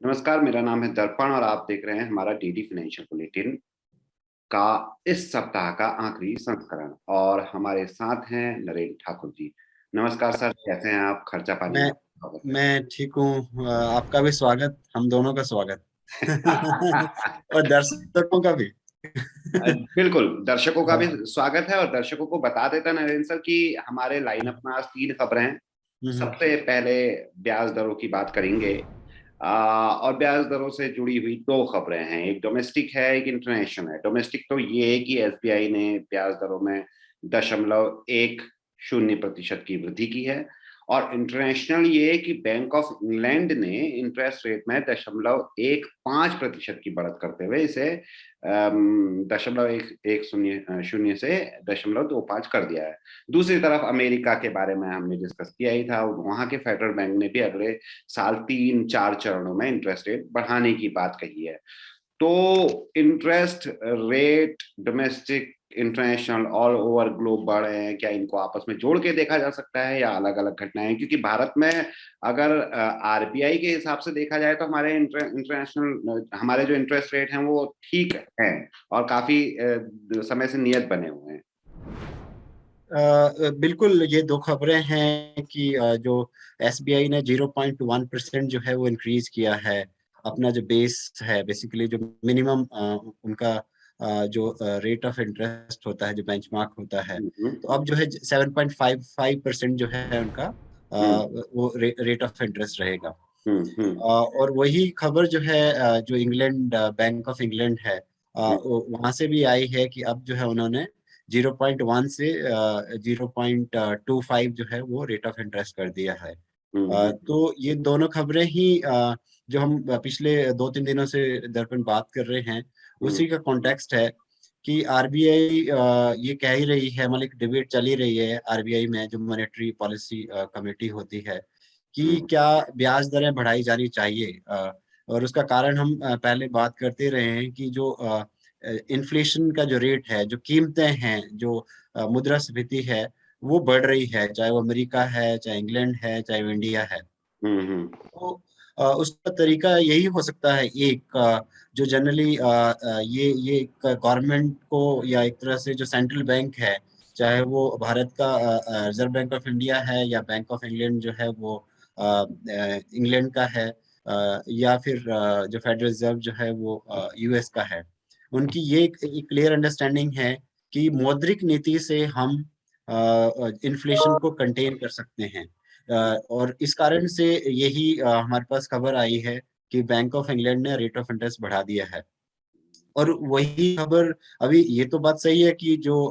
नमस्कार, मेरा नाम है दर्पण और आप देख रहे हैं हमारा डीडी फाइनेंशियल बुलेटिन का इस सप्ताह का आखिरी संस्करण। और हमारे साथ हैं नरेंद्र ठाकुर जी। नमस्कार सर, कैसे हैं आप? खर्चा पानी मैं में स्वागत मैं ठीक हूँ। आपका भी स्वागत, हम दोनों का स्वागत। और दर्शकों का भी। बिल्कुल, दर्शकों का भी हाँ। स्वागत है। और दर्शकों को बता देता नरेंद्र सर कि हमारे लाइनअप में आज 3 खबरें हैं। हम्म। सबसे पहले ब्याज दरों की बात करेंगे। और ब्याज दरों से जुड़ी हुई 2 खबरें हैं, एक डोमेस्टिक है, एक इंटरनेशनल है। डोमेस्टिक तो ये है कि एसबीआई ने ब्याज दरों में 0.10% की वृद्धि की है। और इंटरनेशनल ये है कि बैंक ऑफ इंग्लैंड ने इंटरेस्ट रेट में 0.15% की बढ़त करते हुए इसे 0.110 से 0.25 कर दिया है। दूसरी तरफ अमेरिका के बारे में हमने डिस्कस किया ही था। वहां के फेडरल बैंक ने भी अगले साल 3-4 चरणों में इंटरेस्ट रेट बढ़ाने की बात कही है। तो interest rate domestic international all over globe बढ़ रहे हैं। क्या इनको आपस में जोड़ के देखा जा सकता है या अलग अलग घटनाएं हैं? क्योंकि भारत में अगर आरबीआई के हिसाब से देखा जाए तो हमारे इंटरनेशनल हमारे जो इंटरेस्ट रेट हैं वो ठीक हैं और काफी समय से नियत बने हुए हैं। बिल्कुल, ये दो खबरें हैं कि जो एसबीआई ने 0.1% जो है वो इंक्रीज किया है। अपना जो बेस है, बेसिकली जो मिनिमम उनका जो रेट ऑफ इंटरेस्ट होता है, जो बेंचमार्क होता है, तो अब जो है 7.55% जो है उनका हम्म वो रेट ऑफ इंटरेस्ट रहेगा। हम्म और वही खबर जो है जो इंग्लैंड बैंक ऑफ इंग्लैंड है, हम्म वहां से भी आई है कि अब जो है उन्होंने 0.1 से 0.25 जो है वो रेट ऑफ इंटरेस्ट कर दिया है। हम्म तो ये दोनों खबरें ही जो हम पिछले 2-3 दिनों से दर्पण बात कर रहे हैं, हम्म उसी का कॉन्टेक्स्ट है कि आरबीआई ये कह ही रही है, मतलब डिबेट चल ही रही है आरबीआई में, जो मॉनेटरी पॉलिसी कमेटी होती है, कि हम्म क्या ब्याज दरें बढ़ाई जानी चाहिए। और उसका कारण हम पहले बात करते रहे हैं कि जो इन्फ्लेशन का जो रेट है, जो कीमतें हैं, जो मुद्रास्फीति है, वो बढ़ रही है, चाहे वो अमेरिका है, चाहे इंग्लैंड है, चाहे वो इंडिया है। हम्म तो उसका तरीका यही हो सकता है, एक जो जनरली ये गवर्नमेंट को, या एक तरह से जो सेंट्रल बैंक है, चाहे वो भारत का रिजर्व बैंक ऑफ इंडिया है, या बैंक ऑफ इंग्लैंड जो है वो इंग्लैंड का है, या फिर जो फेडरल रिजर्व जो है वो यूएस का है, उनकी ये एक क्लियर अंडरस्टैंडिंग है कि मौद्रिक नीति से हम इन्फ्लेशन को कंटेन कर सकते हैं। और इस कारण से यही हमारे पास खबर आई है कि बैंक ऑफ इंग्लैंड ने रेट ऑफ इंटरेस्ट बढ़ा दिया है। और वही खबर, अभी ये तो बात सही है कि जो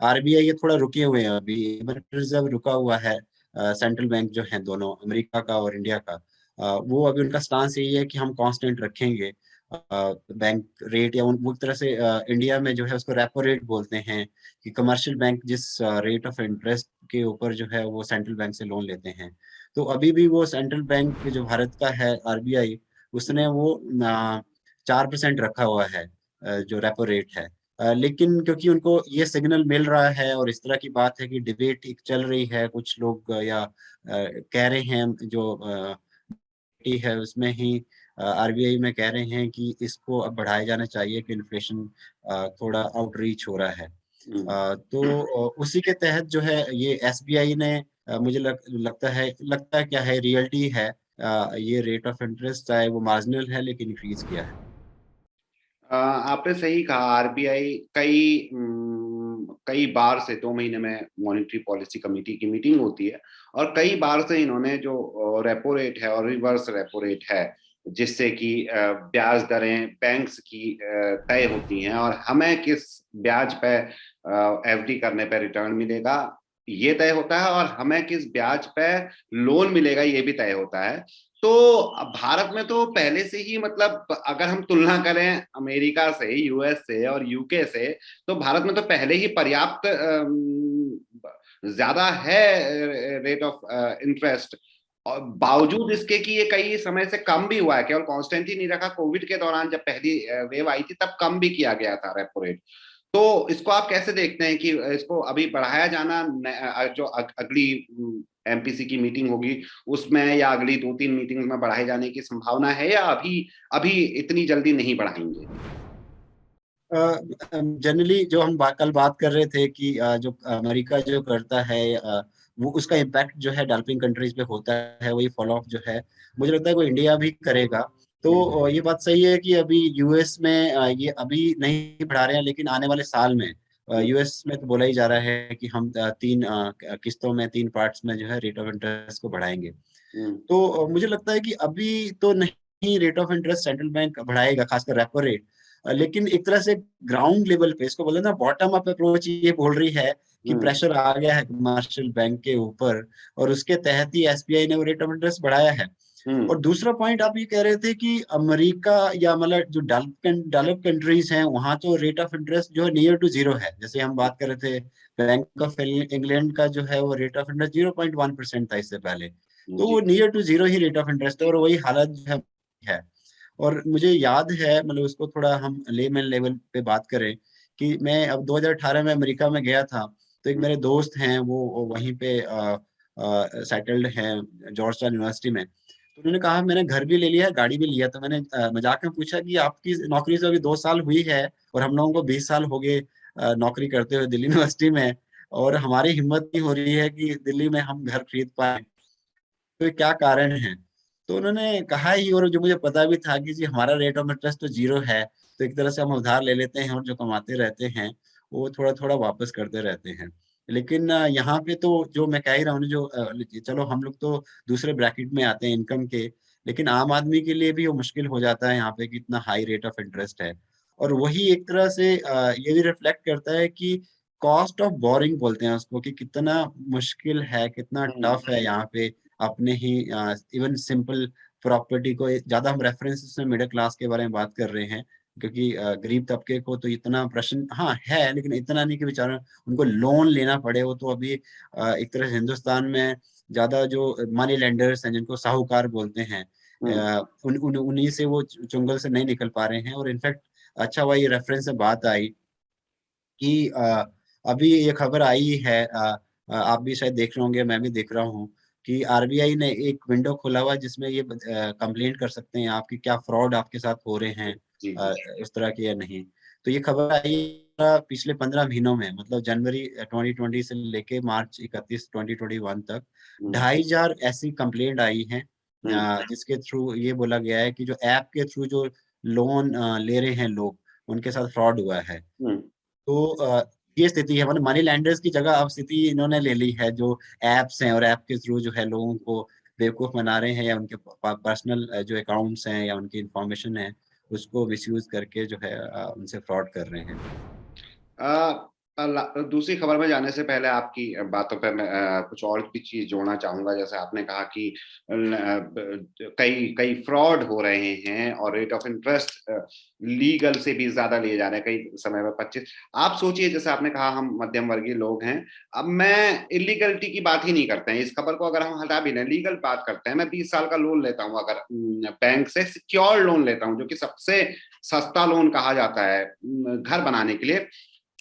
आरबीआई ये थोड़ा रुके हुए हैं, अभी रिजर्व रुका हुआ है। सेंट्रल बैंक जो है दोनों, अमेरिका का और इंडिया का, वो अभी उनका स्टांस यही है कि हम कांस्टेंट रखेंगे बैंक रेट, या वो एक तरह से इंडिया में जो है उसको रेपो रेट बोलते हैं, कि कमर्शियल बैंक जिस रेट ऑफ इंटरेस्ट के ऊपर जो है वो सेंट्रल बैंक से लोन लेते हैं, तो अभी भी वो सेंट्रल बैंक जो भारत का है, आरबीआई, उसने वो 4% रखा हुआ है, जो रेपो रेट है। लेकिन क्योंकि उनको ये सिग्नल मिल रहा है, और इस तरह की बात है कि डिबेट एक चल रही है, कुछ लोग या कह रहे हैं, जो है उसमें ही आरबीआई में कह रहे हैं कि इसको अब बढ़ाया जाना चाहिए, कि इन्फ्लेशन थोड़ा आउटरीच हो रहा है। हम्म तो उसी के तहत जो है ये एसबीआई ने, मुझे लगता है क्या है, रियलिटी है, ये रेट ऑफ इंटरेस्ट चाहे वो मार्जिनल है लेकिन इंक्रीज किया है। आपने सही कहा। आरबीआई कई बार से 2 महीने में मॉनेटरी पॉलिसी कमेटी की मीटिंग होती है। और कई बार से इन्होंने जो रेपो रेट है और रिवर्स रेपो रेट है, जिससे कि ब्याज दरें बैंक्स की तय होती हैं और हमें किस ब्याज पे एफडी करने पे रिटर्न मिलेगा ये तय होता है, और हमें किस ब्याज पे लोन मिलेगा ये भी तय होता है। तो भारत में तो पहले से ही, मतलब अगर हम तुलना करें अमेरिका से, यूएस से और यूके से, तो भारत में तो पहले ही पर्याप्त ज्यादा है रेट ऑफ इंटरेस्ट। और बावजूद इसके कि ये कई समय से कम भी हुआ है, केवल कांस्टेंट ही नहीं रखा। कोविड के दौरान जब पहली वेव आई थी तब कम भी किया गया था रेपो रेट। तो इसको आप कैसे देखते हैं कि इसको अभी बढ़ाया जाना, जो अगली एमपीसी की मीटिंग होगी उसमें, या अगली 2-3 मीटिंग में बढ़ाए जाने की संभावना है, या अभी अभी इतनी जल्दी नहीं बढ़ाएंगे? जनरली जो हम कल बात कर रहे थे कि जो अमेरिका जो करता है वो उसका इम्पैक्ट जो है डेवलपिंग कंट्रीज पे होता है, वही फॉलो ऑफ जो है मुझे लगता है वो इंडिया भी करेगा। तो ये बात सही है कि अभी यूएस में ये अभी नहीं बढ़ा रहे हैं, लेकिन आने वाले साल में हम्म, यूएस में तो बोला ही जा रहा है कि हम तीन किस्तों में, तीन पार्ट्स में जो है रेट ऑफ इंटरेस्ट को बढ़ाएंगे। हम्म, तो मुझे लगता है कि अभी तो नहीं rate of interest central bank बढ़ाएगा, खासकर रेपो रेट। लेकिन एक तरह से ग्राउंड लेवल पे इसको बोले ना बॉटम अप अप्रोच ये बोल रही है कि हम्म, प्रेशर आ गया है कमर्शियल बैंक के ऊपर, और उसके तहत ही एसबीआई ने वो रेट ऑफ इंटरेस्ट बढ़ाया है। हम्म, और दूसरा पॉइंट आप ये कह रहे थे कि अमेरिका या मतलब जो डेवलप कंट्रीज हैं वहां तो रेट ऑफ इंटरेस्ट जो है नियर टू जीरो है। जैसे हम बात कर रहे थे बैंक ऑफ इंग्लैंड का जो है वो रेट ऑफ इंटरेस्ट 0.1% था इससे पहले। तो वो जी, नियर टू जीरो ही रेट ऑफ इंटरेस्ट है, और वही हालत जो है। और मुझे याद है, मतलब उसको थोड़ा हम लेमैन लेवल पे बात करें, कि मैं अब 2018 में अमेरिका में गया था। तो एक मेरे दोस्त हैं वो वहीं पे सेटल्ड हैं जॉर्ज टाउन यूनिवर्सिटी में। तो उन्होंने कहा मैंने घर भी ले लिया, गाड़ी भी लिया। तो मैंने मजाक में पूछा कि आपकी नौकरी से अभी 2 साल हुई है और हम लोगों को 20 साल हो गए नौकरी करते हुए दिल्ली यूनिवर्सिटी में, और हमारी हिम्मत नहीं हो रही है कि दिल्ली में हम घर खरीद पाए, तो ये क्या कारण है? तो उन्होंने कहा ही, और जो मुझे पता भी था कि जी हमारा रेट ऑफ इंटरेस्ट तो जीरो है, तो एक तरह से हम उधार ले लेते हैं और जो कमाते रहते हैं वो थोड़ा थोड़ा वापस करते रहते हैं। लेकिन यहाँ पे तो जो मैं कह ही रहा हूँ ना, जो चलो हम लोग तो दूसरे ब्रैकेट में आते हैं इनकम के, लेकिन आम आदमी के लिए भी वो मुश्किल हो जाता है यहाँ पे कि इतना हाई रेट ऑफ इंटरेस्ट है। और वही एक तरह से ये भी रिफ्लेक्ट करता है कि कॉस्ट ऑफ बोरिंग बोलते हैं उसको, कि कितना मुश्किल है, कितना हम्म, टफ है यहाँ पे अपने ही इवन सिंपल प्रॉपर्टी को। ज्यादा हम रेफरेंस इसमें मिडिल क्लास के बारे में बात कर रहे हैं, क्योंकि गरीब तबके को तो इतना प्रश्न हाँ है, लेकिन इतना नहीं कि बेचारा उनको लोन लेना पड़े। वो तो अभी एक तरह से हिंदुस्तान में ज्यादा जो मनी लेंडर्स हैं जिनको साहूकार बोलते हैं, हम्म, उन्हीं से वो चुंगल से नहीं निकल पा रहे हैं। और इनफैक्ट अच्छा हुआ ये रेफरेंस से बात आई कि अभी ये खबर आई है, आप भी शायद देख रहे होंगे, मैं भी देख रहा हूँ, कि आरबीआई ने एक विंडो खोला हुआ है जिसमें ये कंप्लेंट कर सकते हैं आपकी क्या फ्रॉड आपके साथ हो रहे हैं जी, अ, जी, इस तरह के या नहीं। तो ये खबर आई पिछले 15 महीनों में, मतलब जनवरी 2020 से लेके मार्च 31 2021 तक हम्म, 2,500 ऐसी कंप्लेंट आई हैं हम्म, जिसके थ्रू ये बोला गया है कि जो ऐप के थ्रू जो लोन ले रहे हैं लोग, उनके साथ फ्रॉड हुआ है। हम्म, तो ये स्थिति है, मतलब मनी लैंडर्स की जगह अब स्थिति इन्होंने ले ली है, जो एप्स हैं और ऐप के थ्रू जो है लोगों को बेवकूफ बना रहे हैं, या उनके पर्सनल जो अकाउंट्स हैं या उनकी इंफॉर्मेशन है उसको मिसयूज करके जो है उनसे फ्रॉड कर रहे हैं। दूसरी खबर में जाने से पहले आपकी बातों पर मैं कुछ और भी चीज जोड़ना चाहूंगा। जैसे आपने कहा कि कई कई फ्रॉड हो रहे हैं और रेट ऑफ इंटरेस्ट लीगल से भी ज्यादा लिए जा रहे हैं, कई समय में 25। आप सोचिए, जैसे आपने कहा हम मध्यम वर्गीय लोग हैं। अब मैं इलीगलिटी की बात ही नहीं करते हैं, इस खबर को अगर हम हटा भी लें, लीगल बात करते हैं। मैं 20 साल का लोन लेता हूं, अगर बैंक से सिक्योर लोन लेता हूं, जो कि सबसे सस्ता लोन कहा जाता है घर बनाने के लिए,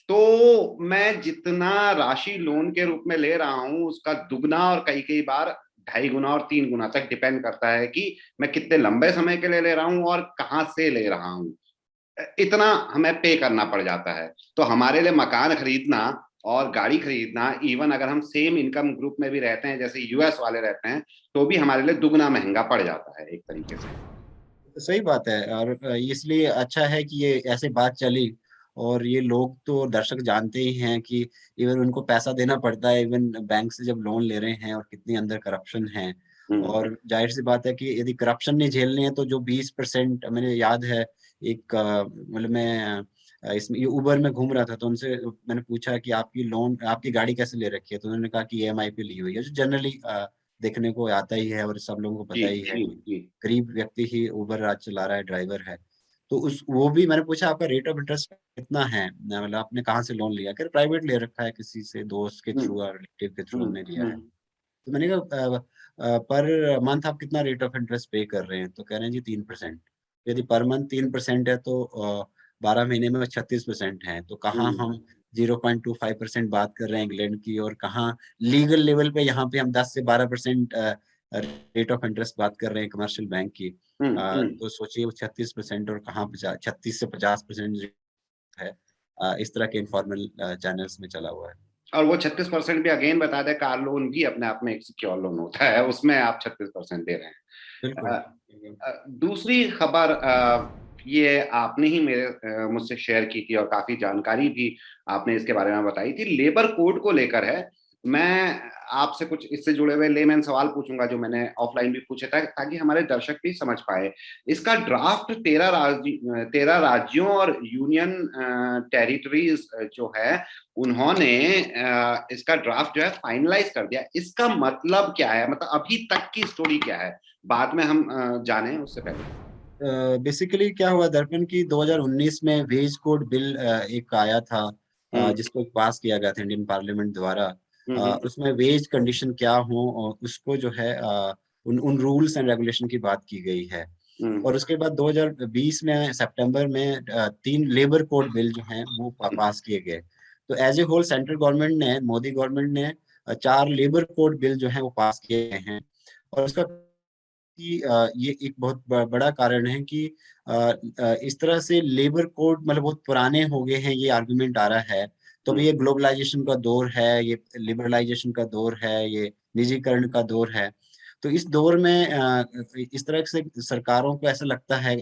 तो मैं जितना राशि लोन के रूप में ले रहा हूं उसका दुगना और कई कई बार 2.5 गुना और 3 गुना तक डिपेंड करता है कि मैं कितने लंबे समय के लिए ले रहा हूं और कहां से ले रहा हूं। इतना हमें पे करना पड़ जाता है। तो हमारे लिए मकान खरीदना और गाड़ी खरीदना, इवन अगर हम सेम इनकम ग्रुप में भी रहते हैं जैसे यूएस वाले रहते हैं, तो भी हमारे लिए दुगना महंगा पड़ जाता है एक तरीके से। सही बात है, और इसलिए अच्छा है कि ये ऐसे बात चली। और ये लोग तो दर्शक जानते ही हैं कि इवन उनको पैसा देना पड़ता है इवन बैंक से जब लोन ले रहे हैं, और कितनी अंदर करप्शन है। हम्म, और जाहिर सी बात है कि यदि करप्शन नहीं झेलनी है तो जो 20% मैंने याद है, एक मतलब मैं इसमें ये उबर में घूम रहा था, तो उनसे मैंने पूछा कि आपकी गाड़ी कैसे ले रखी है, तो उन्होंने कहा कि ईएमआई पे ली हुई है, जो जनरली देखने को आता ही है और सब लोगों को जी, पता ही है जी, कि जी, गरीब व्यक्ति ही उबर आज चला रहा है, ड्राइवर है। तो उस वो भी मैंने पूछा आपका रेट ऑफ इंटरेस्ट कितना है, मतलब आपने कहाँ से लोन लिया, कह प्राइवेट ले रखा है, किसी से दोस्त के हम्म, थ्रू और रिलेटिव के थ्रू हम्म, हमने लिया है। तो मैंने कहा पर मंथ आप कितना रेट ऑफ इंटरेस्ट पे कर रहे हैं, तो कह रहे हैं जी 3%। यदि पर मंथ 3% है तो 12 महीने में 36% है, तो कहाँ हम 0.25% बात कर रहे हैं इंग्लैंड की, और कहाँ लीगल लेवल पे यहाँ पे हम 10 से 12% रेट ऑफ इंटरेस्ट बात कर रहे हैं कमर्शियल बैंक की। तो सोचिए वो 36% और कहाँ 36 से 50% है इस तरह के इनफॉर्मल चैनल्स में चला हुआ है। और वो 36% भी अगेन बता दें, कार लोन भी अपने आप में एक सिक्योर लोन होता है, उसमें आप 36% दे रहे हैं। बिल्कुल। दूसरी खबर, ये आपने ही मुझसे शेयर की थी और काफी जानकारी भी आपने इसके बारे में बताई थी, लेबर कोड को लेकर है। मैं आपसे कुछ इससे जुड़े हुए लेमैन सवाल पूछूंगा जो मैंने ऑफलाइन भी पूछे था, ताकि हमारे दर्शक भी समझ पाए। इसका ड्राफ्ट 13 राज्यों और यूनियन टेरिटरीज जो है, उन्होंने इसका ड्राफ्ट जो है फाइनलाइज कर दिया। इसका मतलब क्या है, मतलब अभी तक की स्टोरी क्या है, बाद में हम जाने उससे पहले। बेसिकली क्या हुआ दर्पण की 2019 में वेज कोड बिल एक आया था, जिसको पास किया गया था इंडियन पार्लियामेंट द्वारा। हम्म उसमें वेज कंडीशन क्या हो और उसको जो है उन उन रूल्स एंड रेगुलेशन की बात की गई है। हम्म और उसके बाद 2020 में सितंबर में 3 लेबर कोड बिल जो हैं वो पास किए गए। तो as a whole central government ने, मोदी गवर्नमेंट ने 4 लेबर कोड बिल जो हैं वो पास किए हैं। और उसका कि ये एक बहुत बड़ा कारण है कि इस तरह से लेबर कोड मतलब बहुत पुराने हो गए हैं, ये आर्गुमेंट आ रहा है। तो अभी ये ग्लोबलाइजेशन का दौर है, ये लिबरलाइजेशन का दौर है, ये निजीकरण का दौर है। तो इस दौर में इस तरह से सरकारों को ऐसा लगता है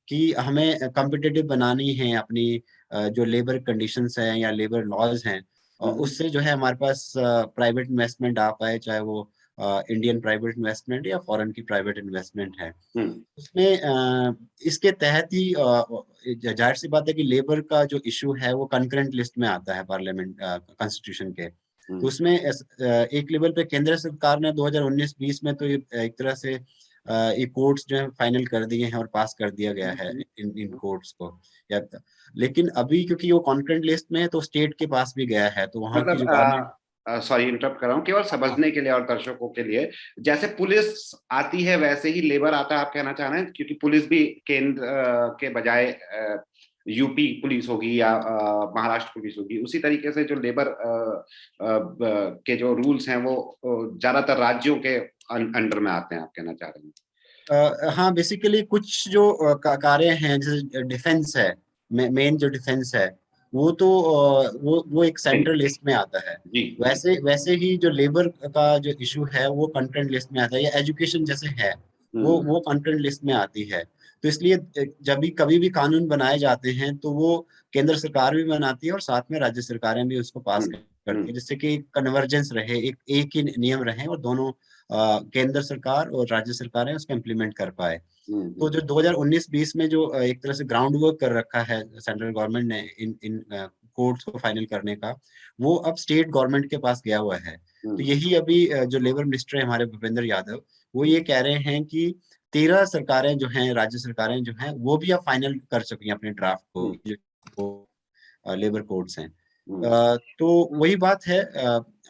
कि हमें कॉम्पिटिटिव बनानी है अपनी जो लेबर कंडीशंस हैं या लेबर लॉज हैं, उससे जो है हमारे पास प्राइवेट इन्वेस्टमेंट आ पाए, चाहे वो इंडियन प्राइवेट इन्वेस्टमेंट या फॉरेन की प्राइवेट इन्वेस्टमेंट है। हम्म उसमें इसके तहत ही जाहिर सी बात है कि लेबर का जो इशू है वो कंकरेंट लिस्ट में आता है पार्लियामेंट कॉन्स्टिट्यूशन के। तो उसमें एक लेवल पे केंद्र सरकार ने 2019-20 में तो ये एक तरह से ये कोर्ट्स जो है फाइनल कर दिए हैं और पास कर दिया गया है इन इन कोर्ट्स को। या लेकिन अभी क्योंकि वो कॉन्करेंट लिस्ट में है तो स्टेट के पास भी गया है, तो वहाँ की जो गवर्नमेंट। मतलब सॉरी इंटरप्ट कर रहा हूँ, केवल समझने के लिए और दर्शकों के लिए, जैसे पुलिस आती है वैसे ही लेबर आता है, आप कहना चाह रहे हैं? क्योंकि पुलिस भी केंद्र के बजाय यूपी पुलिस होगी या महाराष्ट्र पुलिस होगी, उसी तरीके से जो लेबर के जो रूल्स हैं वो ज्यादातर राज्यों के अंडर में आते हैं, आप कहना चाह रहे हैं? हाँ, बेसिकली कुछ जो कार्य हैं जैसे डिफेंस है, मेन जो डिफेंस है वो तो वो एक सेंट्रल लिस्ट में आता है। जी जी। वैसे वैसे ही जो लेबर का जो इशू है वो कंटेंट लिस्ट में आता है, या एजुकेशन जैसे है हम्म वो कंटेंट लिस्ट में आती है। तो इसलिए जब भी कभी भी कानून बनाए जाते हैं तो वो केंद्र सरकार भी बनाती है और साथ में राज्य सरकारें भी उसको पास हम्म करती है, जिससे कि कन्वर्जेंस रहे, एक ही नियम रहे और दोनों केंद्र सरकार और राज्य सरकारें उसको इम्प्लीमेंट कर पाए। तो हम्म जो 2019-20 में जो एक तरह से ग्राउंड वर्क कर रखा है सेंट्रल गवर्नमेंट ने इन इन कोड्स को फाइनल करने का, वो अब स्टेट गवर्नमेंट के पास गया हुआ है। तो हम्म यही अभी जो लेबर मिनिस्टर है हमारे भूपेंद्र यादव, वो ये कह रहे हैं कि 13 सरकारें जो हैं, राज्य सरकारें जो हैं, वो भी अब फाइनल कर चुकी हैं अपने ड्राफ्ट को, हम्म जो लेबर कोड्स हैं। हम्म तो वही बात है।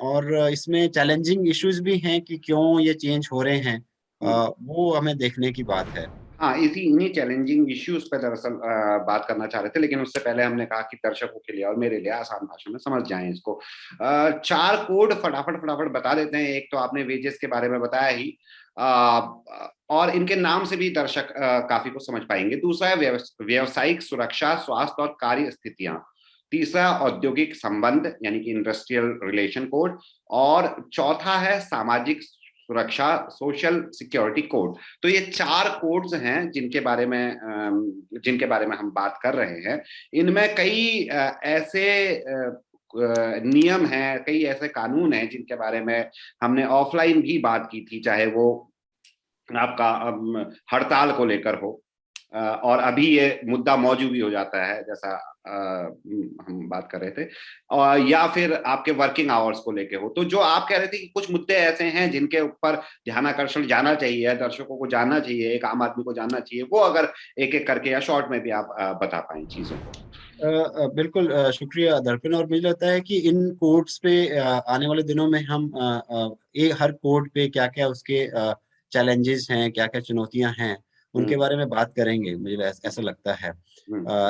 और इसमें चैलेंजिंग इश्यूज भी हैं कि क्यों ये चेंज हो रहे हैं, हम्म। वो हमें देखने की बात है। हाँ, इन्हीं चैलेंजिंग इश्यूज पे दरअसल बात करना चाह रहे थे, लेकिन उससे पहले हमने कहा कि दर्शकों के लिए और मेरे लिए आसान भाषा में समझ जाएं इसको। 4 कोड फटाफट फटाफट बता देते हैं। एक तो आपने वेजेस के बारे में बताया ही, और इनके नाम से भी दर्शक काफी कुछ समझ पाएंगे। दूसरा है व्यवसायिक सुरक्षा, स्वास्थ्य और कार्य स्थितियां। तीसरा औद्योगिक संबंध यानी कि इंडस्ट्रियल रिलेशन कोड। और चौथा है सामाजिक सुरक्षा, सोशल सिक्योरिटी कोड। तो ये 4 कोड्स हैं जिनके बारे में हम बात कर रहे हैं। इनमें कई ऐसे नियम हैं, कई ऐसे कानून हैं जिनके बारे में हमने ऑफलाइन भी बात की थी, चाहे वो आपका हड़ताल को लेकर हो, और अभी ये मुद्दा मौजूद भी हो जाता है, जैसा हम बात कर रहे थे, और या फिर आपके वर्किंग आवर्स को लेके हो। तो जो आप कह रहे थे कि कुछ मुद्दे ऐसे हैं जिनके ऊपर ध्यानाकर्षण जाना चाहिए, दर्शकों को जानना चाहिए, एक आम आदमी को जानना चाहिए, वो अगर एक एक करके या शॉर्ट में भी आप बता पाए चीजों को। बिल्कुल, शुक्रिया दर्पण। और मुझे लगता है कि इन कोड्स पे आने वाले दिनों में हम हर कोड पे क्या क्या उसके चैलेंजेस हैं, क्या क्या चुनौतियां हैं, उनके बारे में बात करेंगे, मुझे ऐसा लगता है,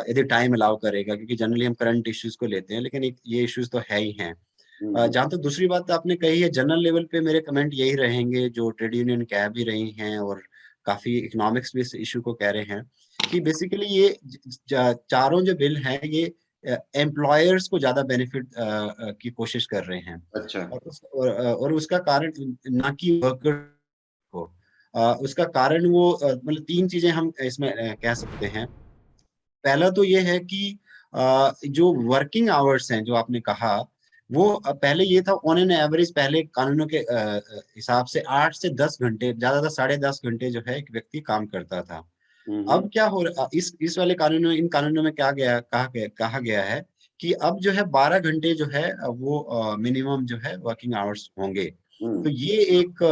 यदि टाइम अलाउ करेगा, क्योंकि जनरली हम करंट इश्यूज को लेते हैं, लेकिन ये इश्यूज तो है ही हैं। जहाँ तक दूसरी बात आपने कही है, जनरल लेवल पे मेरे कमेंट यही रहेंगे जो ट्रेड यूनियन कह भी रही हैं और काफी इकोनॉमिक्स भी इस इशू को कह रहे हैं, कि बेसिकली ये चारों जो बिल हैं ये एम्प्लॉयर्स को ज्यादा बेनिफिट की कोशिश कर रहे हैं। अच्छा। और उसका कारण ना कि वर्कर को, उसका कारण वो मतलब तीन चीजें हम इसमें कह सकते हैं। पहला तो ये है कि जो वर्किंग आवर्स हैं जो आपने कहा, वो पहले ये था ऑन एन एवरेज, पहले कानूनों के हिसाब से 8 से 10 घंटे, ज्यादातर 10.5 घंटे जो है एक व्यक्ति काम करता था। अब क्या हो रहा, इस वाले कानूनों, इन कानूनों में क्या कहा गया है कि अब जो है 12 घंटे जो है वो मिनिमम जो है वर्किंग आवर्स होंगे। तो ये एक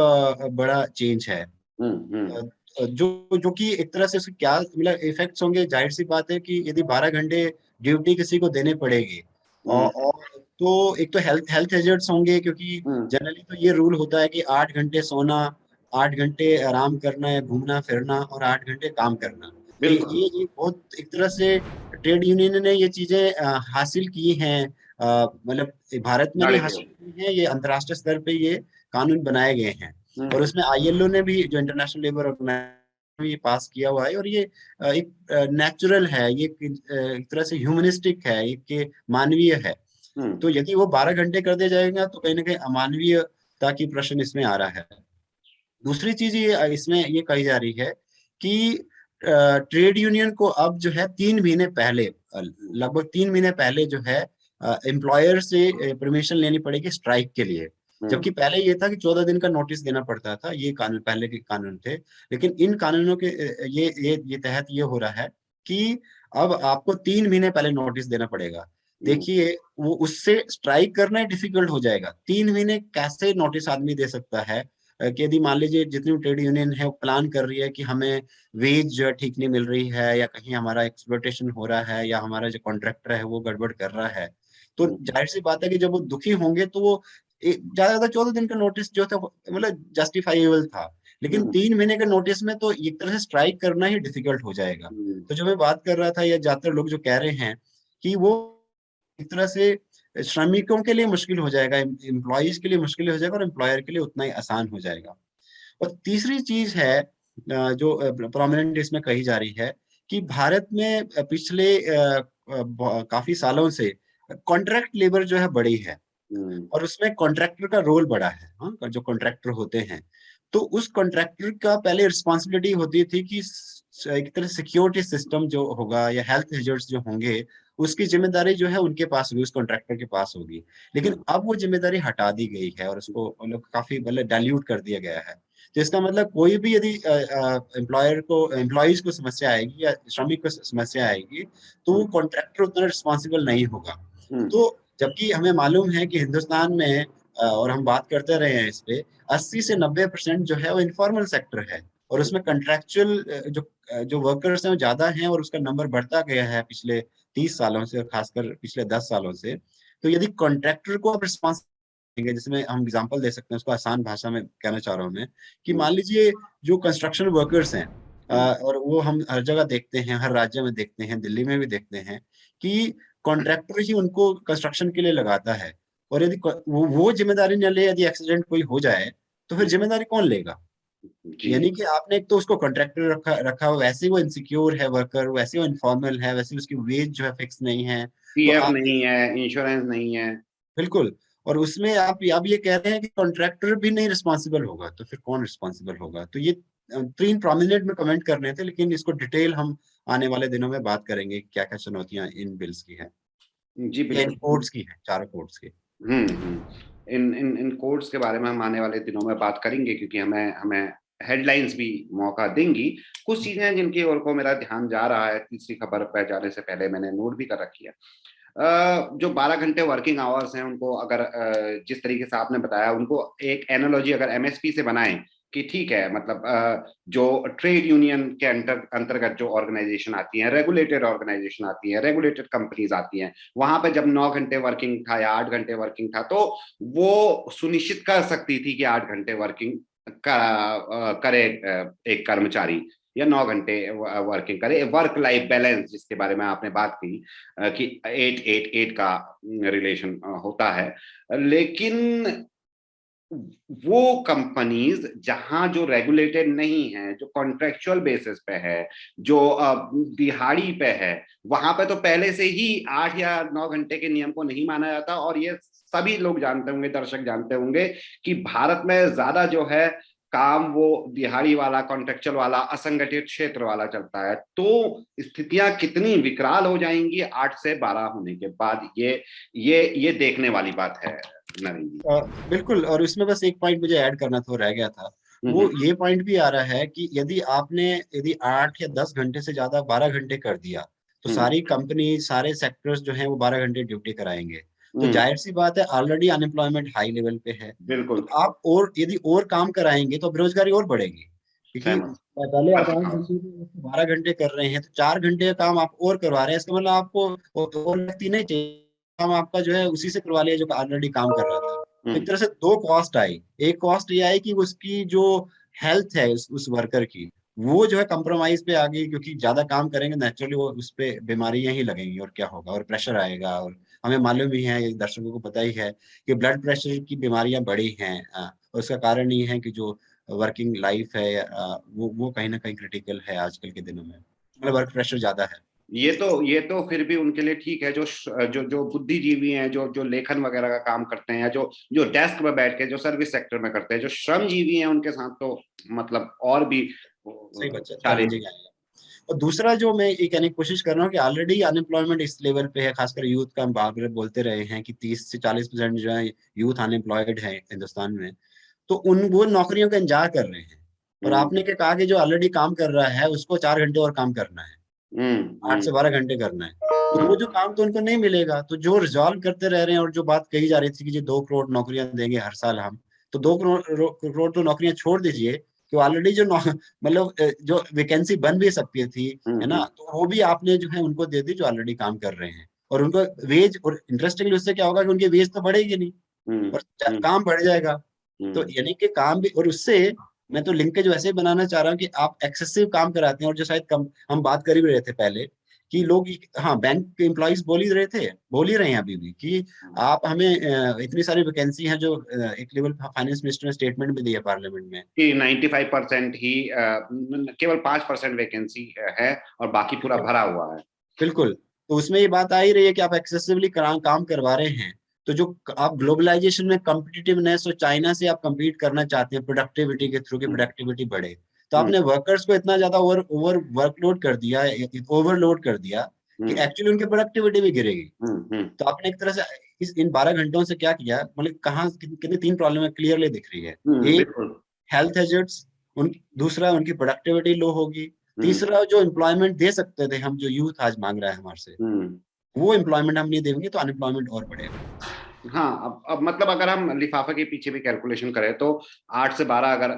बड़ा चेंज है। जो कि एक तरह से उसके क्या मतलब इफेक्ट्स होंगे, जाहिर सी बात है कि यदि 12 घंटे ड्यूटी किसी को देने पड़ेगी, और तो एक तो हेल्थ हैजर्ड्स होंगे, क्योंकि जनरली तो ये रूल होता है कि 8 घंटे सोना, 8 घंटे आराम करना है, घूमना फिरना, और 8 घंटे काम करना। तो बिल्कुल। ये बहुत एक तरह से ट्रेड यूनियन ने ये चीजें हासिल की हैं, मतलब भारत में नहीं साढ़े पे हो। हासिल की हैं, ये अंतर्राष्ट्रीय स्तर पे ये कानून बनाए गए हैं। और हम्म। उसमें आईएलओ ने भी, जो इंटरनेशनल लेबर ऑर्गेनाइजेशन, ये पास किया हुआ है, और ये एक नेचुरल है, ये एक तरह से ह्यूमनिस्टिक है, एक मानवीय है। हम्म। तो यदि वो 12 घंटे कर दिया जाएगा तो कहीं ना कहीं अमानवीयता की प्रश्न इसमें आ रहा है। दूसरी चीज ये इसमें ये कही जा रही है कि ट्रेड यूनियन को अब जो है 3 महीने पहले, लगभग 3 महीने पहले जो है एम्प्लॉयर से परमिशन लेनी पड़ेगी स्ट्राइक के लिए। हम्म। जबकि पहले ये था कि 14 दिन का नोटिस देना पड़ता था, ये कानून पहले के कानून थे। लेकिन इन कानूनों के ये तहत ये हो रहा है कि अब आपको 3 महीने पहले नोटिस देना पड़ेगा। देखिए, वो उससे स्ट्राइक करना डिफिकल्ट हो जाएगा। 3 महीने कैसे नोटिस आदमी दे सकता है कि यदि मान लीजिए जितनी ट्रेड यूनियन है वो प्लान कर रही है कि हमें वेज जो है ठीक नहीं मिल रही है, या कहीं हमारा एक्सप्लोटेशन हो रहा है, या हमारा जो कॉन्ट्रैक्टर है वो गड़बड़ कर रहा है, तो जाहिर सी बात है कि जब वो दुखी होंगे तो वो ज्यादा ज्यादा 14 दिन का नोटिस जो था मतलब जस्टिफाइबल था। लेकिन हम्म। 3 महीने के नोटिस में तो एक तरह से स्ट्राइक करना ही डिफिकल्ट हो जाएगा। तो जो मैं बात कर रहा था, या ज्यादातर लोग जो कह रहे हैं कि वो एक तरह से श्रमिकों के लिए मुश्किल हो जाएगा, एम्प्लॉयज के लिए मुश्किल हो जाएगा, और एम्प्लॉयर के लिए उतना ही आसान हो जाएगा। और तीसरी चीज है जो प्रोमिनेंट इसमें कही जा रही है, कि भारत में पिछले काफी सालों से कॉन्ट्रैक्ट लेबर जो है बढ़ी है, और उसमें कॉन्ट्रैक्टर का रोल बड़ा है। हाँ, जो कॉन्ट्रैक्टर होते हैं, तो उस कॉन्ट्रैक्टर का पहले रिस्पॉन्सिबिलिटी होती थी कि एक तरह सिक्योरिटी सिस्टम जो होगा या हेल्थ हेजर्ड्स जो होंगे, उसकी जिम्मेदारी जो है उनके पास होगी, उस कॉन्ट्रैक्टर के पास होगी। लेकिन अब वो जिम्मेदारी हटा दी गई है, और उसको मतलब काफी मतलब डाइल्यूट कर दिया गया है। तो इसका मतलब कोई भी यदि एम्प्लॉयर को, एम्प्लॉयज को समस्या आएगी या श्रमिक को समस्या आएगी, तो वो कॉन्ट्रैक्टर उतना रिस्पॉन्सिबल नहीं होगा। तो जबकि हमें मालूम है कि हिंदुस्तान में और हम बात करते रहे हैं इस पे, 80 से 90% जो है वो इनफॉर्मल सेक्टर है, और उसमें कॉन्ट्रैक्चुअल जो वर्कर्स हैं वो ज्यादा हैं, और उसका नंबर बढ़ता गया है पिछले 30 सालों से, और खासकर पिछले 10 सालों से। तो यदि कॉन्ट्रैक्टर को आप रिस्पॉन्स देंगे, जिसमें हम एग्जांपल दे सकते हैं, उसको आसान भाषा में कहना चाह रहा हूँ मैं, कि मान लीजिए जो कंस्ट्रक्शन वर्कर्स हैं, और वो हम हर जगह देखते हैं, हर राज्य में देखते हैं, दिल्ली में भी देखते हैं, कि कॉन्ट्रैक्टर ही उनको कंस्ट्रक्शन के लिए लगाता है। और यदि वो जिम्मेदारी न ले, यदि एक्सीडेंट कोई हो जाए, तो फिर जिम्मेदारी कौन लेगा? जी। यानी कि आपने एक तो उसको कॉन्ट्रैक्टर रखा रखा वैसे ही वो इनसिक्योर है वर्कर, वैसे ही वो इनफॉर्मल है, वैसे ही उसकी वेज जो है फिक्स नहीं है। तो पीएफ आप नहीं है, इंश्योरेंस नहीं है। बिल्कुल, और उसमें आप ये कह रहे हैं कि कॉन्ट्रैक्टर भी नहीं रिस्पॉन्सिबल होगा, तो फिर कौन रिस्पॉन्सिबल होगा? तो ये तीन प्रोमिनेंट में कमेंट करने थे, लेकिन इसको डिटेल हम आने वाले दिनों में बात करेंगे, क्या क्या चुनौतियां इन बिल्स की है, जी या इन बिल्कुल। कोड्स की है, चारों कोड्स की। हम्म। इन इन इन कोड्स के बारे में हम आने वाले दिनों में बात करेंगे, क्योंकि हमें हमें हेडलाइंस भी मौका देंगी। कुछ चीजें हैं जिनकी ओर को मेरा ध्यान जा रहा है, तीसरी खबर पर जाने से पहले मैंने नोट भी कर रखी है। जो 12 घंटे वर्किंग आवर्स हैं उनको अगर जिस तरीके से आपने बताया, उनको एक एनालॉजी अगर एमएसपी से बनाएं कि ठीक है, मतलब जो ट्रेड यूनियन के अंतर्गत जो ऑर्गेनाइजेशन आती हैं, रेगुलेटेड ऑर्गेनाइजेशन आती हैं, रेगुलेटेड कंपनीज आती हैं, वहां पे जब 9 घंटे वर्किंग था या 8 घंटे वर्किंग था, तो वो सुनिश्चित कर सकती थी कि 8 घंटे वर्किंग करे एक कर्मचारी। या 9 घंटे वर्किंग करे, वर्क लाइफ बैलेंस जिसके बारे में आपने बात की कि 8-8-8 का रिलेशन होता है। लेकिन वो कंपनीज जहां जो रेगुलेटेड नहीं है, जो कॉन्ट्रेक्चुअल बेसिस पे है, जो दिहाड़ी पे है, वहां पे तो पहले से ही 8 या 9 घंटे के नियम को नहीं माना जाता। और ये सभी लोग जानते होंगे, दर्शक जानते होंगे कि भारत में ज्यादा जो है काम वो दिहाड़ी वाला, कॉन्ट्रेक्चुअल वाला, असंगठित क्षेत्र वाला चलता है। तो स्थितियां कितनी विकराल हो जाएंगी 8 से 12 होने के बाद, ये देखने वाली बात है नरेंद्र जी। बिल्कुल। और इसमें बस एक पॉइंट मुझे ऐड करना तो रह गया था, वो हम्म। ये पॉइंट भी आ रहा है कि यदि 8 या 10 घंटे से ज्यादा 12 घंटे कर दिया, तो हम्म। सारी कंपनी, सारे सेक्टर्स जो हैं वो 12 घंटे ड्यूटी कराएंगे। तो हम्म। जाहिर सी बात है, ऑलरेडी अनएम्प्लॉयमेंट हाई लेवल पे है। तो बिल्कुल। आप और यदि और काम कराएंगे तो बेरोजगारी और बढ़ेगी, क्योंकि सहमत। पहले आप 8 घंटे 12 घंटे कर रहे हैं, तो 4 घंटे का काम आप और करवा रहे हैं। इसका मतलब आपको और व्यक्ति नहीं चाहिए, काम आपका जो है उसी से करवा लिया जो ऑलरेडी काम कर रहा था। तो एक हम्म। तरह से दो कॉस्ट आई। एक कॉस्ट ये आई कि उसकी जो हेल्थ है उस वर्कर की, वो जो है कंप्रोमाइज पे आ गई, क्योंकि ज्यादा काम करेंगे नेचुरली वो उस पे बीमारियां ही लगेंगी, और क्या होगा, और प्रेशर आएगा। और हमें मालूम ही है, ये दर्शकों को पता ही है कि ब्लड प्रेशर की बीमारियां बढ़ी हैं। और उसका कारण ये है कि जो वर्किंग लाइफ है, वो कहीं ना कहीं क्रिटिकल है आजकल के दिनों में, मतलब वर्क प्रेशर ज्यादा है। ये तो फिर भी उनके लिए ठीक है, जो जो जो बुद्धिजीवी हैं, जो जो लेखन वगैरह का काम करते हैं, या जो जो डेस्क में बैठ के जो सर्विस सेक्टर में करते हैं, जो श्रमजीवी हैं, उनके साथ तो मतलब और भी सही बच्चा, चैलेंजिंग शारीरिक। है। और दूसरा जो मैं ये कहने की कोशिश कर रहा हूँ कि ऑलरेडी अनएम्प्लॉयमेंट इस लेवल पे है, खासकर यूथ का। हम बार बार बोलते रहे हैं कि 30 से 40% जो है यूथ अनएम्प्लॉयड है हिंदुस्तान में। तो वो नौकरियों का इंतजार कर रहे हैं। और हम्म। आपने क्या कहा कि जो ऑलरेडी काम कर रहा है उसको 4 घंटे और काम करना है, हम्म। 8 से 12 घंटे करना है। तो वो हम्म। जो काम तो उनको नहीं मिलेगा। तो जो रिजॉल्व करते रह रहे हैं, और जो बात कही जा रही थी कि जो 2 करोड़ नौकरियां देंगे हर साल हम, तो 2 करोड़ तो नौकरियां छोड़ दीजिए, कि ऑलरेडी जो मतलब जो वैकेंसी बन भी सकती थी, है ना, हम्म। तो वो भी आपने जो है उनको दे दी जो ऑलरेडी काम कर रहे हैं। और उनको वेज, और इंटरेस्टिंगली उससे क्या होगा कि उनकी वेज तो बढ़ेगी नहीं, हम्म। और हम्म। काम बढ़ जाएगा। तो हम्म। यानी कि काम भी, और उससे मैं तो लिंकेज वैसे ही बनाना चाह रहा हूँ कि आप एक्सेसिव काम कराते हैं, और जो शायद कम हम बात कर ही रहे थे पहले, कि लोग, हाँ, बैंक के एम्प्लॉइज बोल ही रहे हैं अभी भी कि आप हमें इतनी सारी वैकेंसी है, जो एक लेवल फाइनेंस मिनिस्टर ने स्टेटमेंट भी दिया पार्लियामेंट में। कि 95% ही केवल 5% वैकेंसी है और बाकी पूरा भरा हुआ है। बिल्कुल। तो उसमें ये बात आ ही रही है कि आप एक्सेसिवली काम करवा रहे हैं। तो जो आप ग्लोबलाइजेशन में कम्पिटिटिवनेस, और चाइना से आप compete करना चाहते हैं प्रोडक्टिविटी के थ्रू, की हम्म। प्रोडक्टिविटी बढ़े, तो हम्म। आपने वर्कर्स को इतना ज्यादा ओवर ओवर वर्कलोड कर दिया, ओवरलोड कर दिया, कि हम्म। एक्चुअली उनकी प्रोडक्टिविटी भी गिरेगी। हम्म। हम्म। तो आपने एक तरह से इन 12 घंटों से क्या किया, मतलब कहाँ कितनी तीन प्रॉब्लम क्लियरली दिख रही है। एक, बिल्कुल। Health hazards. दूसरा, उनकी प्रोडक्टिविटी लो होगी। हम्म। तीसरा, जो एम्प्लॉयमेंट दे सकते थे हम, जो यूथ आज मांग रहा है हमारे से, हम्म। वो एम्प्लॉयमेंट हम नहीं देंगे, तो अनएम्प्लॉयमेंट और बढ़ेगा। हाँ, अब मतलब अगर हम लिफाफे के पीछे भी कैलकुलेशन करें तो 8 से 12 अगर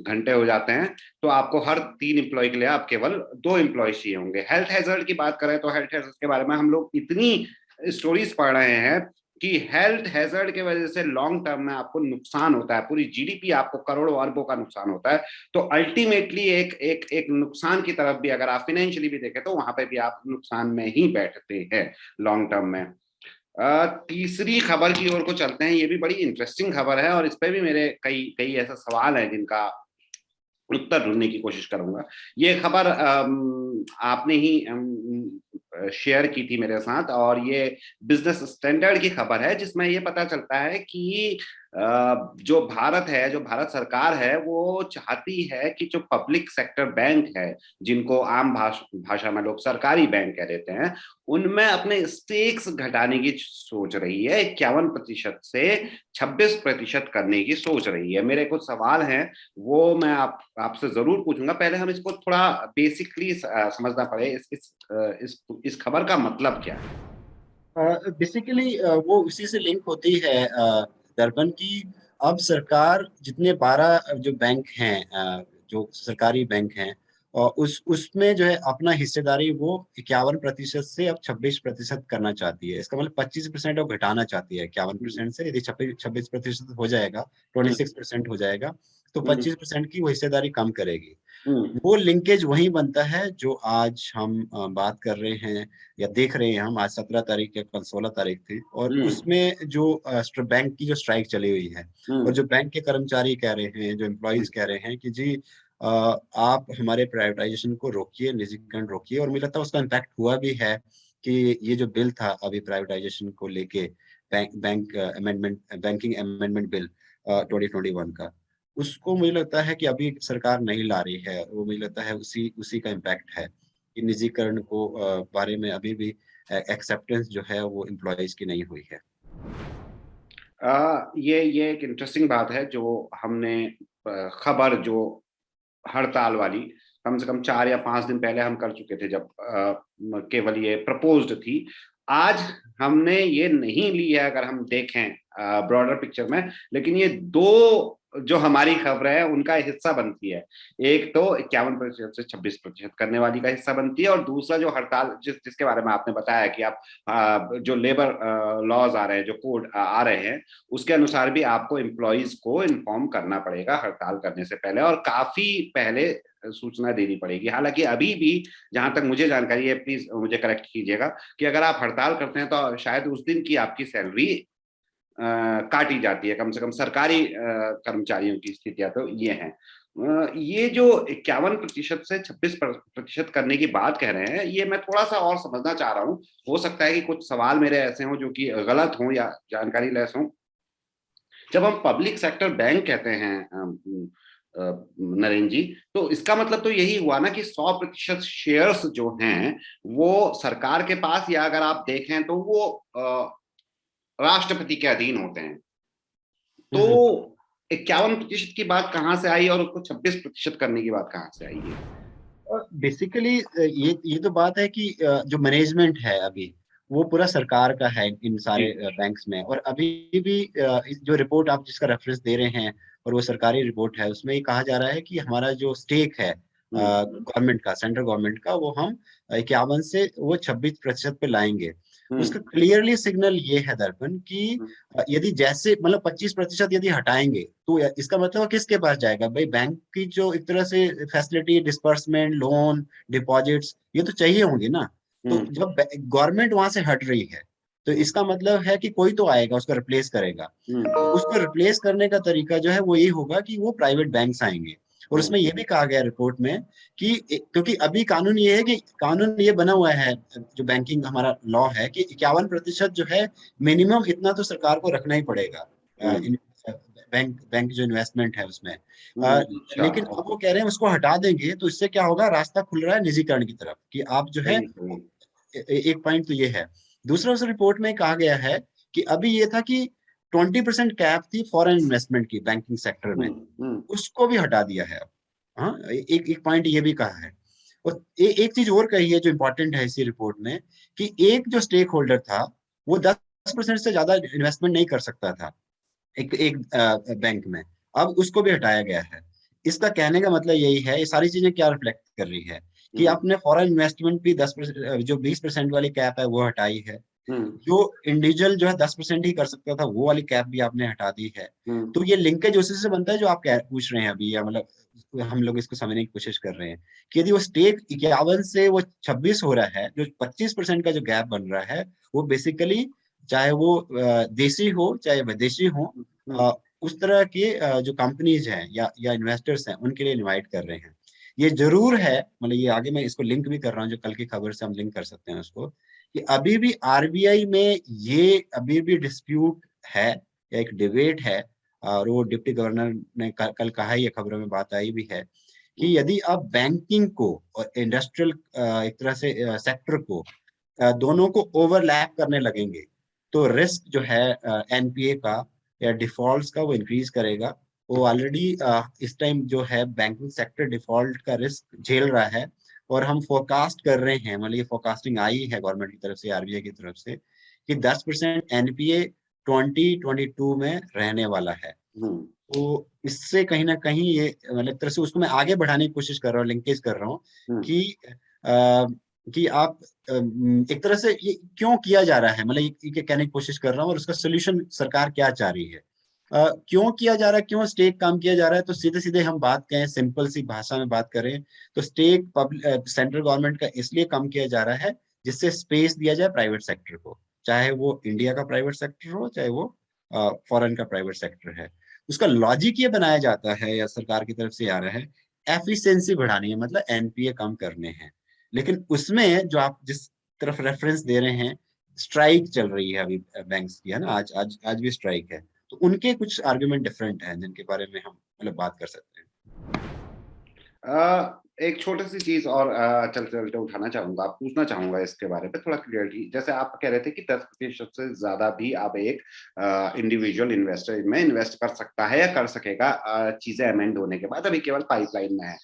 घंटे हो जाते हैं, तो आपको हर 3 एम्प्लॉय के लिए आप केवल 2 एम्प्लॉय चाहिए होंगे। हेल्थ हैजर्ड की बात करें तो हेल्थ हैजर्ड के बारे में हम लोग इतनी स्टोरीज पढ़ रहे हैं कि हेल्थ हैजर्ड के वजह से लॉन्ग टर्म में आपको नुकसान होता है, पूरी जीडीपी, आपको करोड़ों अरबों का नुकसान होता है। तो अल्टीमेटली एक एक एक नुकसान की तरफ भी अगर आप फाइनेंशियली भी देखें, तो वहां पे भी आप नुकसान में ही बैठते हैं लॉन्ग टर्म में। तीसरी खबर की ओर को चलते हैं। ये भी बड़ी इंटरेस्टिंग खबर है, और इस पे भी मेरे कई कई ऐसा सवाल है जिनका उत्तर ढूंढने की कोशिश करूंगा। ये खबर आपने ही शेयर की थी मेरे साथ, और ये बिजनेस स्टैंडर्ड की खबर है, जिसमें ये पता चलता है कि जो भारत है, जो भारत सरकार है, वो चाहती है कि जो पब्लिक सेक्टर बैंक है, जिनको आम भाषा में लोग सरकारी बैंक कह देते हैं, उनमें अपने स्टेक्स घटाने की सोच रही है। 51% से 26% करने की सोच रही है। मेरे कुछ सवाल हैं, वो मैं आपसे जरूर पूछूंगा। पहले हम इसको थोड़ा बेसिकली समझना पड़े, इस खबर का मतलब क्या है। बेसिकली वो उसी से लिंक होती है, दर्पण की। अब सरकार जितने 12 जो बैंक हैं, जो सरकारी बैंक हैं, और उसमें जो है अपना हिस्सेदारी वो 51% से अब 26% करना चाहती है। इसका मतलब 25% वो घटाना चाहती है 51% से। यदि 26% हो जाएगा, 26% हो जाएगा, तो 25% की वो हिस्सेदारी कम करेगी। वो लिंकेज वही बनता है जो आज हम बात कर रहे हैं या देख रहे हैं। हम आज 17 तारीख या कल 16 तारीख थी, और उसमें जो बैंक की जो स्ट्राइक चली हुई है, और जो बैंक के कर्मचारी कह रहे हैं, जो एम्प्लॉयज कह रहे हैं कि जी आप हमारे प्राइवेटाइजेशन को रोकिए, निजीकरण रोकिए। और मुझे लगता है उसका इम्पैक्ट हुआ भी है कि ये जो बिल था अभी प्राइवेटाइजेशन को लेके, बैंकिंग अमेंडमेंट बिल 2021 का, उसको मुझे लगता है कि अभी सरकार नहीं ला रही है। वो मुझे लगता है उसी उसी का इम्पैक्ट है कि निजीकरण को बारे में अभी भी एक्सेप्टेंस जो है वो एम्प्लॉयज की नहीं हुई है। ये एक इंटरेस्टिंग बात है जो हमने खबर जो हड़ताल वाली कम से कम 4 या 5 दिन पहले हम कर चुके थे, जब केवल ये प्रपोज्ड थी। आज हमने ये नहीं ली है अगर हम देखें ब्रॉडर पिक्चर में, लेकिन ये दो जो हमारी खबर है उनका हिस्सा बनती है। एक तो 51% से 26% करने वाली का हिस्सा बनती है, और दूसरा जो हड़ताल जिसके बारे में आपने बताया कि आप जो लेबर लॉज आ रहे हैं, जो कोड आ रहे हैं, उसके अनुसार भी आपको एम्प्लॉइज को इन्फॉर्म करना पड़ेगा हड़ताल करने से पहले, और काफी पहले सूचना देनी पड़ेगी। हालांकि अभी भी जहां तक मुझे जानकारी है, प्लीज मुझे करेक्ट कीजिएगा, कि अगर आप हड़ताल करते हैं तो शायद उस दिन की आपकी सैलरी काटी जाती है। कम से कम सरकारी कर्मचारियों की स्थितियां तो ये हैं। ये जो 51% से 26% करने की बात कह रहे हैं, ये मैं थोड़ा सा और समझना चाह रहा हूँ। हो सकता है कि कुछ सवाल मेरे ऐसे हों जो कि गलत हों या जानकारी लेस हों। जब हम पब्लिक सेक्टर बैंक कहते हैं नरेंद्र जी, तो इसका मतलब तो यही हुआ ना कि 100% शेयर्स जो हैं वो सरकार के पास, या अगर आप देखें तो वो राष्ट्रपति के अधीन होते हैं। तो 51% की बात कहाँ से आई और उसको 26% करने की बात कहाँ से आई है? बेसिकली ये तो बात है कि जो मैनेजमेंट है अभी वो पूरा सरकार का है इन सारे बैंक्स में। और अभी भी जो रिपोर्ट आप जिसका रेफरेंस दे रहे हैं, और वो सरकारी रिपोर्ट है, उसमें ये कहा जा रहा है कि हमारा जो स्टेक है गवर्नमेंट का, सेंट्रल गवर्नमेंट का, वो हम 51 से वो 26% पे लाएंगे। उसका क्लियरली सिग्नल ये है दर्पण कि यदि जैसे मतलब 25% यदि हटाएंगे तो इसका मतलब किसके पास जाएगा भाई? बैंक की जो एक तरह से फैसिलिटी, डिस्पर्समेंट, लोन, डिपॉजिट्स, ये तो चाहिए होंगे ना। तो जब गवर्नमेंट वहां से हट रही है तो इसका मतलब है कि कोई तो आएगा उसको रिप्लेस करेगा। तो उसको रिप्लेस करने का तरीका जो है वो ये होगा कि वो प्राइवेट बैंक्स आएंगे। और उसमें ये भी कहा गया रिपोर्ट में कि क्योंकि अभी कानून ये है कि कानून ये बना हुआ है, जो बैंकिंग हमारा लॉ है, कि 51% जो है मिनिमम इतना तो सरकार को रखना ही पड़ेगा बैंक जो इन्वेस्टमेंट है उसमें। लेकिन अब वो कह रहे हैं उसको हटा देंगे तो इससे क्या होगा, रास्ता खुल रहा है निजीकरण की तरफ, कि आप जो है एक पॉइंट तो ये है। दूसरा उस रिपोर्ट में कहा गया है कि अभी ये था कि 20% कैप थी फॉरेन इन्वेस्टमेंट की बैंकिंग सेक्टर में, उसको भी हटा दिया है अब। हाँ, एक एक पॉइंट ये भी कहा है। और एक चीज और कही है जो इंपॉर्टेंट है इसी रिपोर्ट में, कि एक जो स्टेक होल्डर था वो 10% से ज्यादा इन्वेस्टमेंट नहीं कर सकता था एक एक बैंक में, अब उसको भी हटाया गया है। इसका कहने का मतलब यही है, ये सारी चीजें क्या रिफ्लेक्ट कर रही है कि आपने फॉरेन इन्वेस्टमेंट भी 10%, जो 20% वाली कैप है वो हटाई है। जो इंडिविजुअल जो है 10% ही कर सकता था वो वाली कैप भी आपने हटा दी है। तो ये लिंकेज उसी से बनता है जो आप पूछ रहे हैं अभी, या मतलब हम लोग इसको समझने की कोशिश कर रहे हैं कि यदि वो स्टेक 51 से वो 26 हो रहा है, जो 25% का जो गैप बन रहा है, वो बेसिकली चाहे वो देसी हो चाहे विदेशी हो, उस तरह के जो कंपनीज हैं या इन्वेस्टर्स हैं उनके लिए इनवाइट कर रहे हैं। ये जरूर है, मतलब ये आगे मैं इसको लिंक भी कर रहा हूँ, जो कल की खबर से हम लिंक कर सकते हैं उसको, कि अभी भी आरबीआई में ये अभी भी डिस्प्यूट है या एक डिबेट है। और वो डिप्टी गवर्नर ने कल कहा, ये खबरों में बात आई भी है कि यदि आप बैंकिंग को और इंडस्ट्रियल एक तरह से सेक्टर को दोनों को ओवरलैप करने लगेंगे तो रिस्क जो है एनपीए का या डिफॉल्ट्स का वो इंक्रीज करेगा। वो ऑलरेडी इस टाइम जो है बैंकिंग सेक्टर डिफॉल्ट का रिस्क झेल रहा है। और हम फोरकास्ट कर रहे हैं, मतलब ये फोरकास्टिंग आई है गवर्नमेंट की तरफ से, आरबीआई की तरफ से, कि 10% एनपीए 2022 में रहने वाला है। तो इससे कहीं ना कहीं ये मतलब एक तरह से उसको मैं आगे बढ़ाने की कोशिश कर रहा हूँ, लिंकेज कर रहा हूँ हम्म। कि कि आप एक तरह से ये क्यों किया जा रहा है, मतलब ये कहने की कोशिश कर रहा हूँ, और उसका सोल्यूशन सरकार क्या चाह रही है। क्यों किया जा रहा है, क्यों स्टेक काम किया जा रहा है, तो सीधे सीधे हम बात करें, सिंपल सी भाषा में बात करें, तो स्टेक सेंट्रल गवर्नमेंट का इसलिए काम किया जा रहा है जिससे स्पेस दिया जाए प्राइवेट सेक्टर को, चाहे वो इंडिया का प्राइवेट सेक्टर हो, चाहे वो फॉरेन का प्राइवेट सेक्टर है। उसका लॉजिक ये बनाया जाता है या सरकार की तरफ से आ रहा है, एफिशिएंसी बढ़ानी है, मतलब एनपीए कम करने हैं। लेकिन उसमें जो आप जिस तरफ रेफरेंस दे रहे हैं, स्ट्राइक चल रही है अभी बैंक्स की, है ना, आज आज आज भी स्ट्राइक है, तो उनके कुछ आर्गुमेंट डिफरेंट हैं जिनके बारे में हम मतलब बात कर सकते हैं। एक छोटी सी चीज और चलते चलते उठाना चाहूंगा, पूछना चाहूंगा इसके बारे में थोड़ा क्लियरिटी। जैसे आप कह रहे थे कि 10% से ज्यादा भी आप एक इंडिविजुअल इन्वेस्टर में इन्वेस्ट कर सकता है या कर सकेगा चीजें अमेंड होने के बाद, अभी केवल पाइपलाइन में है।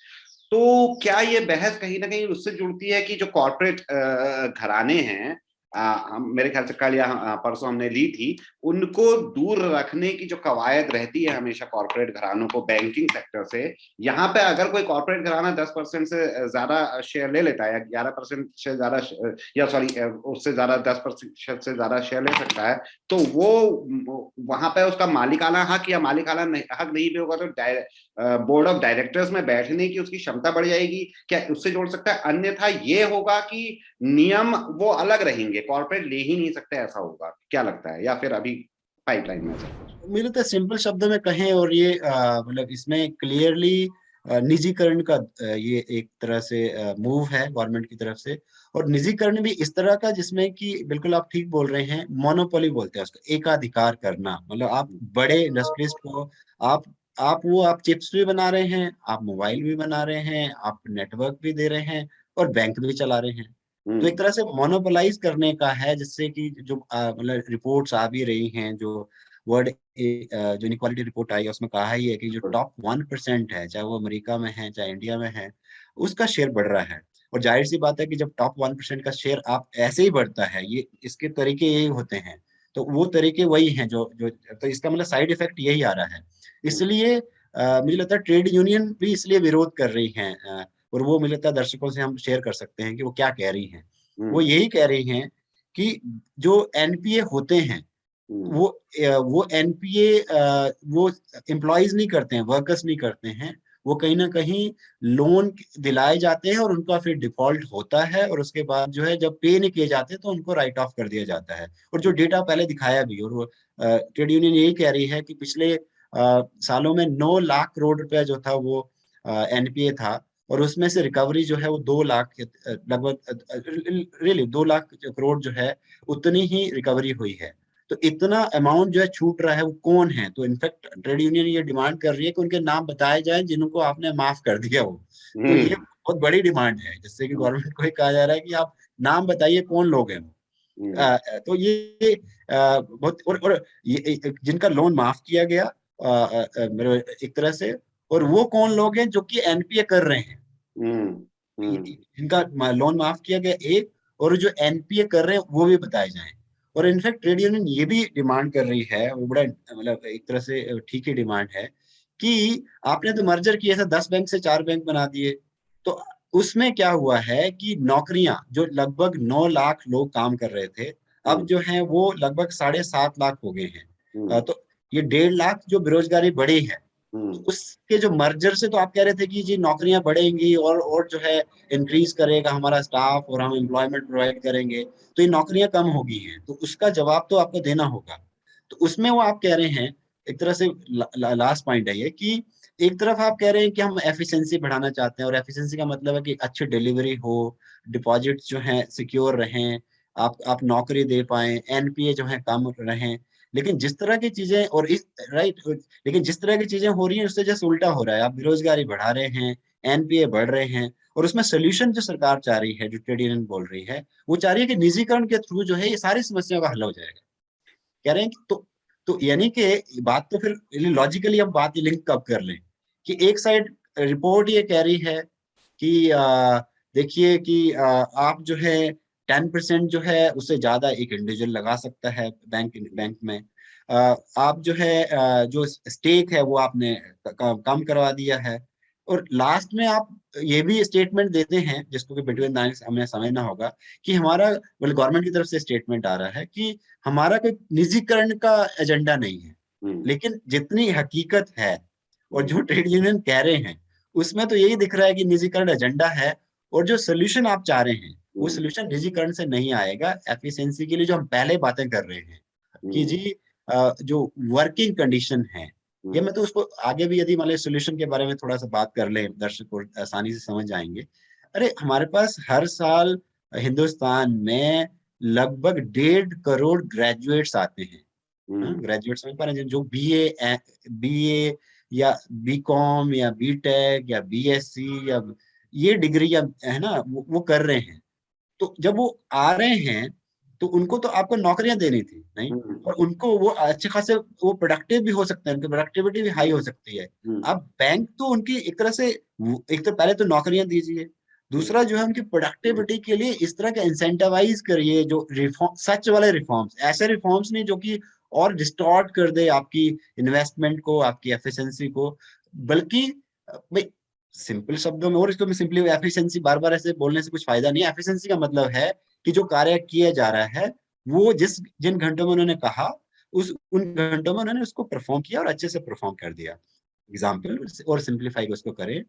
तो क्या ये बहस कहीं ना कहीं उससे जुड़ती है कि जो कॉर्पोरेट घराने हैं, हम मेरे ख्याल से कल या परसों हमने ली थी, उनको दूर रखने की जो कवायद रहती है हमेशा कॉर्पोरेट घरानों को बैंकिंग सेक्टर से। यहाँ पे अगर कोई कॉर्पोरेट घराना 10% से ज्यादा शेयर ले लेता है या 11% से ज्यादा, या सॉरी उससे ज्यादा 10% से ज्यादा शेयर ले सकता है, तो वो वहां पे उसका मालिकाना हक या मालिकाना हक नहीं भी होगा तो बोर्ड ऑफ डायरेक्टर्स में बैठने की उसकी क्षमता बढ़ जाएगी, क्या उससे जोड़ सकता है? अन्यथा ये होगा कि नियम वो अलग रहेंगे, कॉर्पोरेट ले ही नहीं सकते, ऐसा होगा, क्या लगता है? या फिर अभी पाइपलाइन में सब कुछ? मेरे तो सिंपल शब्दों में कहें, और ये मतलब इसमें क्लियरली निजीकरण का ये एक तरह से मूव है गवर्नमेंट की तरफ से। और निजीकरण भी इस तरह का जिसमें कि बिल्कुल आप ठीक बोल रहे हैं, मोनोपोली बोलते हैं उसको, एकाधिकार करना, मतलब आप बड़े इंडस्ट्रीज को, आप आप चिप्स भी बना रहे हैं, आप मोबाइल भी बना रहे हैं, आप नेटवर्क भी दे रहे हैं, और बैंक भी चला रहे हैं। तो एक हम्म। तरह से मोनोपोलाइज करने का है, जिससे कि जो मतलब रिपोर्ट्स आ भी रही हैं, जो वर्ल्ड जो इनक्वालिटी रिपोर्ट आई है उसमें कहा ही है कि जो टॉप 1% है, चाहे वो अमेरिका में है चाहे इंडिया में है, उसका शेयर बढ़ रहा है। और जाहिर सी बात है कि जब टॉप 1% का शेयर आप ऐसे ही बढ़ता है, ये इसके तरीके यही होते हैं, तो वो तरीके वही हैं जो जो तो इसका मतलब साइड इफेक्ट यही आ रहा है। इसलिए मुझे लगता है ट्रेड यूनियन भी इसलिए विरोध कर रही हैं, और वो मुझे लगता है दर्शकों से हम शेयर कर सकते हैं कि वो क्या कह रही हैं। वो हम्म। यही कह रही हैं कि जो एनपीए होते हैं, हम्म। वो एनपीए वो एम्प्लॉयज नहीं करते हैं, वर्कर्स नहीं करते हैं, वो कहीं ना कहीं लोन दिलाए जाते हैं और उनका फिर डिफॉल्ट होता है, और उसके बाद जो है जब पे नहीं किए जाते तो उनको राइट ऑफ कर दिया जाता है। और जो डेटा पहले दिखाया भी, और वो ट्रेड यूनियन यही कह रही है कि पिछले सालों में 9 लाख करोड़ रुपया जो था वो एनपीए था, और उसमें से रिकवरी जो है वो 2 लाख लगभग, रियली 2 लाख करोड़ जो है, उतनी ही रिकवरी हुई है। तो इतना अमाउंट जो है छूट रहा है, वो कौन है? तो इनफैक्ट ट्रेड यूनियन ये डिमांड कर रही है कि उनके नाम बताए जाएं जिनको आपने माफ कर दिया हो। तो ये हम्म। बहुत बड़ी डिमांड है, जिससे कि गवर्नमेंट को ये कहा जा रहा है कि आप नाम बताइए कौन लोग हैं वो। हम्म। तो ये बहुत, और ये जिनका लोन माफ किया गया एक तरह से, और वो कौन लोग हैं जो कि एनपीए कर रहे हैं, हम्म। हम्म। जिनका लोन माफ किया गया एक, और जो एनपीए कर रहे हैं वो भी बताए जाएं। और इनफैक्ट ट्रेड यूनियन ये भी डिमांड कर रही है, वो बड़ा मतलब एक तरह से ठीक ही डिमांड है, कि आपने तो मर्जर किए थे, 10 बैंक से 4 बैंक बना दिए, तो उसमें क्या हुआ है कि नौकरियां जो लगभग 9 लाख लोग काम कर रहे थे, अब हम्म। जो है वो लगभग 7.5 लाख हो गए हैं। हम्म। तो ये 1.5 लाख जो बेरोजगारी बढ़ी है, तो हम्म। उसके जो मर्जर से, तो आप कह रहे थे कि जी नौकरियां बढ़ेंगी और जो है इंक्रीज करेगा हमारा स्टाफ और हम एम्प्लॉयमेंट प्रोवाइड करेंगे, तो ये नौकरियां कम हो गई हैं, तो उसका जवाब तो आपको देना होगा। तो उसमें वो आप कह रहे हैं, एक तरह से लास्ट पॉइंट है ये, कि एक तरफ आप कह रहे हैं कि हम एफिशिएंसी बढ़ाना चाहते हैं, और एफिशिएंसी का मतलब है कि अच्छी डिलीवरी हो, डिपॉजिट जो है सिक्योर रहें, आप नौकरी दे पाए, एनपीए जो है कम रहें। लेकिन जिस तरह की चीजें और इस राइट लेकिन जिस तरह की चीजें हो रही हैं उससे जैसे उल्टा हो रहा है, आप बेरोजगारी बढ़ा रहे हैं, एनपीए बढ़ रहे हैं, और उसमें सोल्यूशन जो सरकार चाह रही है, जो ट्रेड यूनियन बोल रही है, वो चाह रही है कि निजीकरण के थ्रू जो है ये सारी समस्याओं का हल हो जाएगा। कह रहे हैं कि तो यानी कि बात तो फिर लॉजिकली हम बात लिंक कब कर लें, कि एक साइड रिपोर्ट ये कह रही है कि देखिए कि आप जो है 10% जो है उससे ज्यादा एक इंडिविजुअल लगा सकता है बैंक बैंक में, आप जो है जो स्टेक है वो आपने कम करवा दिया है, और लास्ट में आप ये भी स्टेटमेंट देते हैं, जिसको कि बिटवीन लाइन्स हमें समझना होगा, कि हमारा मतलब गवर्नमेंट की तरफ से स्टेटमेंट आ रहा है कि हमारा कोई निजीकरण का एजेंडा नहीं है, हम्म, लेकिन जितनी हकीकत है और हम्म, जो ट्रेड यूनियन कह रहे हैं उसमें तो यही दिख रहा है कि निजीकरण एजेंडा है। और जो सोल्यूशन आप चाह रहे हैं वो हम्म, सोल्यूशन निजीकरण से नहीं आएगा। एफिशिएंसी के लिए जो हम पहले बातें कर रहे हैं कि हम्म, जी जो वर्किंग कंडीशन है, ये हम्म, मैं तो उसको आगे भी यदि मान लो सोल्यूशन के बारे में थोड़ा सा बात कर ले, दर्शक को आसानी से समझ जाएंगे। अरे हमारे पास हर साल हिंदुस्तान में लगभग 1.5 करोड़ ग्रेजुएट्स आते हैं। हम्म, ग्रेजुएट समझ पा रहे हैं, जो बीए या बीकॉम या बीटेक या बीएससी या ये डिग्री या है ना वो कर रहे हैं। तो जब वो आ रहे हैं तो उनको तो आपको नौकरियां देनी थी नहीं, हम्म, और उनको वो अच्छे खासे वो प्रोडक्टिव भी हो सकते हैं, उनकी प्रोडक्टिविटी भी हाई हो सकती है। हम्म, अब बैंक तो उनकी एक तरह से एक तो पहले तो नौकरियां दीजिए, हम्म, दूसरा जो है उनकी प्रोडक्टिविटी के लिए इस तरह के इंसेंटिवाइज करिए, जो रिफॉर्म सच वाले रिफॉर्म्स, ऐसे रिफॉर्म्स नहीं जो कि और डिस्टॉर्ट कर दे आपकी इन्वेस्टमेंट को, आपकी एफिशिएंसी को, बल्कि भाई सिंपल शब्दों में, और इसको मैं सिंपली एफिशिएंसी बार बार ऐसे बोलने से कुछ फायदा नहीं है। एफिशिएंसी का मतलब है कि जो कार्य किया जा रहा है वो जिन घंटों में उन्होंने कहा उस उन घंटों में उन्होंने उसको परफॉर्म किया और अच्छे से परफॉर्म कर दिया। एग्जाम्पल और सिंप्लीफाई उसको करें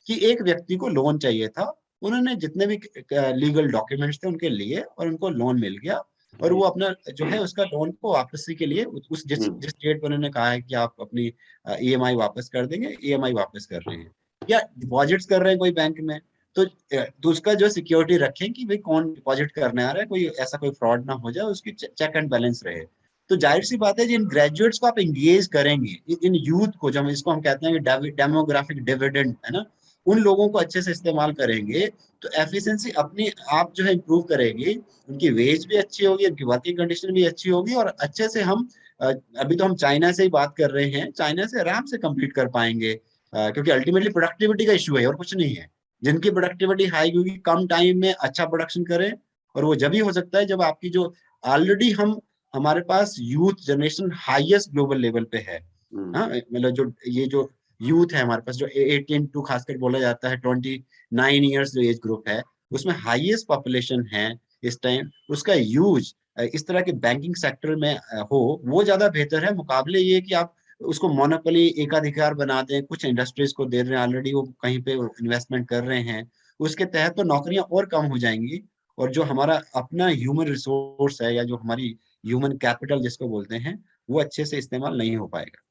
कि एक व्यक्ति को लोन चाहिए था, उन्होंने जितने भी लीगल डॉक्यूमेंट्स थे उनके लिए और उनको लोन मिल गया, और वो अपना जो है उसका लोन को वापसी के लिए उस जिस हम्म, जिस डेट पर उन्होंने कहा है कि आप अपनी ईएमआई वापस कर देंगे, ईएमआई वापस कर रहे हैं, या डिपॉजिट्स कर रहे हैं कोई बैंक में, तो उसका जो सिक्योरिटी रखें कि भाई कौन डिपॉजिट करने आ रहा है, कोई ऐसा कोई फ्रॉड ना हो जाए, उसकी चेक एंड बैलेंस रहे। तो जाहिर सी बात है जिन ग्रेजुएट्स को आप एंगेज करेंगे, इन यूथ को, जो हम इसको हम कहते हैं कि डेमोग्राफिक डिविडेंड है ना, उन लोगों को अच्छे से इस्तेमाल करेंगे तो एफिशिएंसी अपनी आप जो है इम्प्रूव करेगी, उनकी वेज भी अच्छी होगी, उनकी वर्किंग कंडीशन भी अच्छी होगी, और अच्छे से हम अभी तो हम चाइना से ही बात कर रहे हैं, चाइना से आराम से कंपीट कर पाएंगे, क्योंकि अल्टीमेटली प्रोडक्टिविटी का इशू है और कुछ नहीं है। जिनकी प्रोडक्टिविटी हाई होगी, कम टाइम में अच्छा प्रोडक्शन करें, और वो जब ही हो सकता है जब आपकी जो ऑलरेडी हम हमारे पास youth generation highest global level पे है। हम्म, हाँ मतलब जो ये जो यूथ है हमारे पास, जो 18 टू खासकर बोला जाता है 29 ईयर्स जो एज ग्रुप है, उसमें हाईएस्ट पॉपुलेशन है इस टाइम, उसका यूज इस तरह के बैंकिंग सेक्टर में हो, वो ज्यादा बेहतर है, मुकाबले ये कि आप उसको मोनोपोली एकाधिकार बना दें, कुछ इंडस्ट्रीज को दे रहे हैं, ऑलरेडी वो कहीं पे इन्वेस्टमेंट कर रहे हैं, उसके तहत तो नौकरियां और कम हो जाएंगी, और जो हमारा अपना ह्यूमन रिसोर्स है या जो हमारी ह्यूमन कैपिटल जिसको बोलते हैं, वो अच्छे से इस्तेमाल नहीं हो पाएगा।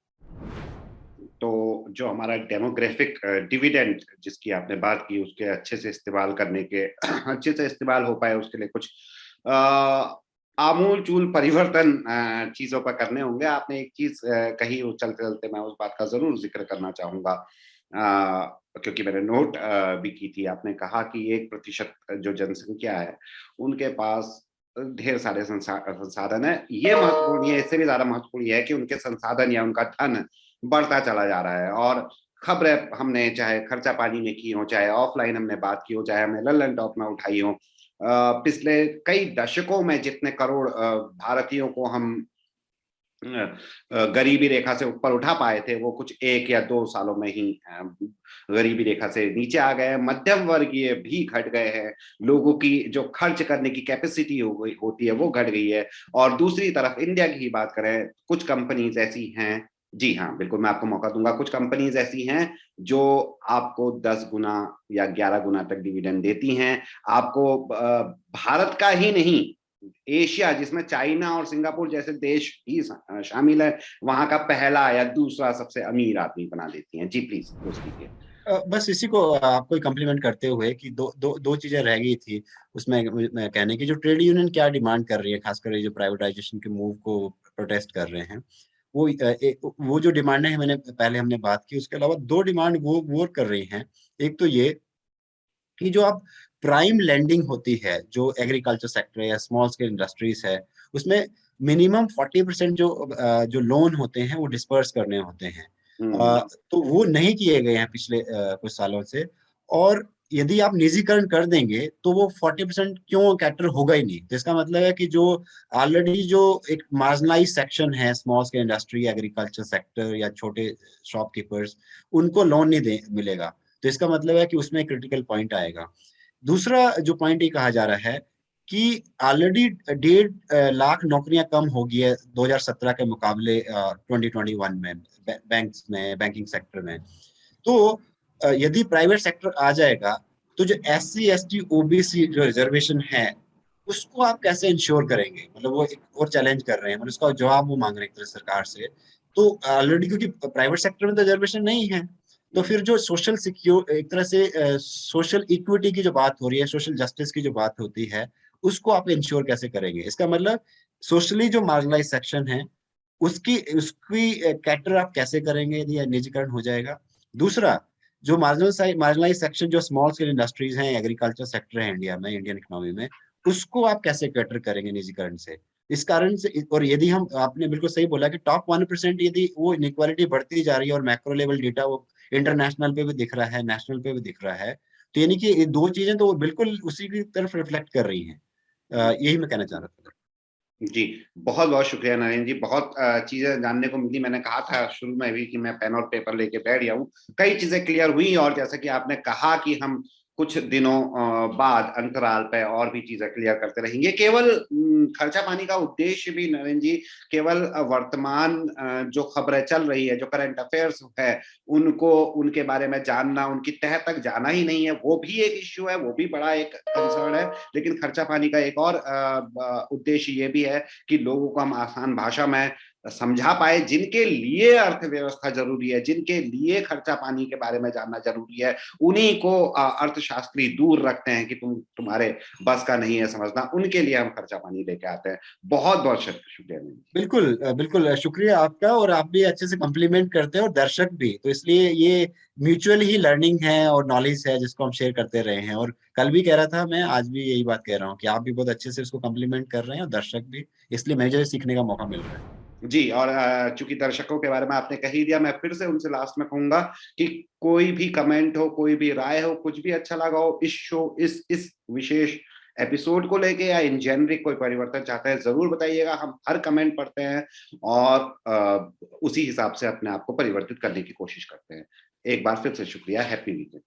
तो जो हमारा डेमोग्राफिक डिविडेंड जिसकी आपने बात की, उसके अच्छे से इस्तेमाल करने के अच्छे से इस्तेमाल हो पाए, उसके लिए कुछ आमूल चूल परिवर्तन चीजों पर करने होंगे। आपने एक चीज कही, वो चलते चलते मैं उस बात का जरूर जिक्र करना चाहूंगा, क्योंकि मैंने नोट भी की थी। आपने कहा कि 1% जो जनसंख्या है उनके पास ढेर सारे संसाधन है। ये महत्वपूर्ण है, इससे भी ज्यादा महत्वपूर्ण है कि उनके संसाधन या उनका धन बढ़ता चला जा रहा है। और खबरें हमने चाहे खर्चा पानी में की हो, चाहे ऑफलाइन हमने बात की हो, चाहे हमने लल्लन टॉप में उठाई हो, पिछले कई दशकों में जितने करोड़ भारतीयों को हम गरीबी रेखा से ऊपर उठा पाए थे, वो कुछ 1 या 2 सालों में ही गरीबी रेखा से नीचे आ गए। मध्यम वर्गीय भी घट गए हैं, लोगों की जो खर्च करने की कैपेसिटी हो गई होती है वो घट गई है। और दूसरी तरफ इंडिया की ही बात करें, कुछ कंपनीज ऐसी हैं, जी हाँ बिल्कुल मैं आपको मौका दूंगा, कुछ कंपनीज ऐसी हैं जो आपको 10 गुना या 11 गुना तक डिविडेंड देती हैं। आपको भारत का ही नहीं, एशिया जिसमें चाइना और सिंगापुर जैसे देश भी शामिल है, वहां का पहला या दूसरा सबसे अमीर आदमी बना देती हैं। जी प्लीज प्रोसीड कीजिए। बस इसी को आपको कम्प्लीमेंट करते हुए कि दो चीजें रह गई थी उसमें, मैं कहने की जो ट्रेड यूनियन क्या डिमांड कर रही है, खासकर ये जो प्राइवेटाइजेशन के मूव को प्रोटेस्ट कर रहे हैं, वो जो डिमांड है मैंने पहले हमने बात की, उसके अलावा दो डिमांड वो कर रही हैं। एक तो ये कि जो आप प्राइम लैंडिंग होती है, जो एग्रीकल्चर सेक्टर या स्मॉल स्केल इंडस्ट्रीज है, उसमें मिनिमम 40% जो लोन होते हैं वो डिस्पर्स करने होते हैं। हम्म, तो वो नहीं किए गए हैं पिछले कुछ सालों से। और यदि आप निजीकरण कर देंगे तो वो 40% क्यों कैटर होगा ही नहीं। तो इसका मतलब है कि जो ऑलरेडी जो एक मार्जिनलाइज सेक्शन है, small scale industry, agriculture sector या छोटे शॉपकीपर्स, उनको लोन नहीं दे मिलेगा। तो इसका मतलब है कि उसमें क्रिटिकल पॉइंट आएगा। दूसरा जो पॉइंट ये कहा जा रहा है कि ऑलरेडी 1.5 लाख नौकरियां कम हो गई है 2017 के मुकाबले 2021 में बैंक्स में, बैंकिंग सेक्टर में। तो यदि प्राइवेट सेक्टर आ जाएगा तो जो SC ST OBC जो रिजर्वेशन है उसको आप कैसे इंश्योर करेंगे? मतलब वो एक और चैलेंज कर रहे हैं, मतलब उसका जवाब वो मांग रहे हैं एक तरह से सरकार से। तो ऑलरेडी क्योंकि प्राइवेट सेक्टर में तो रिजर्वेशन नहीं है, तो फिर जो सोशल सिक्योर, एक तरह से सोशल इक्विटी की जो बात हो रही है, सोशल जस्टिस की जो बात होती है, उसको आप इंश्योर कैसे करेंगे? इसका मतलब सोशली जो मार्जिनलाइज सेक्शन है उसकी उसकी कैटर आप कैसे करेंगे यदि यह निजीकरण हो जाएगा? दूसरा, जो मार्जिनलाइज सेक्शन जो स्मॉल स्केल इंडस्ट्रीज हैं, एग्रीकल्चर सेक्टर है इंडिया में, इंडियन इकोनॉमी में, उसको आप कैसे कैटर करेंगे निजीकरण से? इस कारण से, और यदि हम, आपने बिल्कुल सही बोला कि टॉप 1% यदि वो इनइक्वालिटी बढ़ती जा रही है और मैक्रो लेवल डेटा वो इंटरनेशनल पे भी दिख रहा है, नेशनल पे भी दिख रहा है, तो यानी कि ये दो चीजें तो बिल्कुल उसी की तरफ रिफ्लेक्ट कर रही हैं। यही मैं कहना चाह रहा था। जी, बहुत बहुत शुक्रिया नरेंद्र जी। बहुत चीजें जानने को मिली। मैंने कहा था शुरू में भी कि मैं पेन और पेपर लेके बैठ गया हूँ। कई चीजें क्लियर हुई, और जैसा कि आपने कहा कि हम कुछ दिनों बाद अंतराल पे और भी चीजें क्लियर करते रहेंगे। केवल खर्चा पानी का उद्देश्य भी नरेंद्र जी केवल वर्तमान जो खबरें चल रही है, जो करंट अफेयर्स है, उनको, उनके बारे में जानना, उनकी तह तक जाना ही नहीं है। वो भी एक इश्यू है, वो भी बड़ा एक कंसर्न है। लेकिन खर्चा पानी का एक और उद्देश्य ये भी है कि लोगों को हम आसान भाषा में समझा पाए, जिनके लिए अर्थव्यवस्था जरूरी है, जिनके लिए खर्चा पानी के बारे में जानना जरूरी है, उन्हीं को अर्थशास्त्री दूर रखते हैं कि तुम्हारे बस का नहीं है समझना। उनके लिए हम खर्चा पानी लेके आते हैं। बहुत बहुत शुक्रिया। बिल्कुल बिल्कुल शुक्रिया आपका, और आप भी अच्छे से कॉम्प्लीमेंट करते हैं और दर्शक भी, तो इसलिए ये म्यूचुअल ही लर्निंग है और नॉलेज है जिसको हम शेयर करते रहे हैं। और कल भी कह रहा था मैं, आज भी यही बात कह रहा हूँ कि आप भी बहुत अच्छे से उसको कॉम्प्लीमेंट कर रहे हैं और दर्शक भी, इसलिए मुझे सीखने का मौका मिल रहा है। जी, और चूंकि दर्शकों के बारे में आपने कह ही दिया, मैं फिर से उनसे लास्ट में कहूंगा कि कोई भी कमेंट हो, कोई भी राय हो, कुछ भी अच्छा लगा हो इस शो, इस विशेष एपिसोड को लेके, या इन जेनरिक कोई परिवर्तन चाहते हैं, जरूर बताइएगा। हम हर कमेंट पढ़ते हैं और उसी हिसाब से अपने आप को परिवर्तित करने की कोशिश करते हैं। एक बार फिर से शुक्रिया। Happy weekend.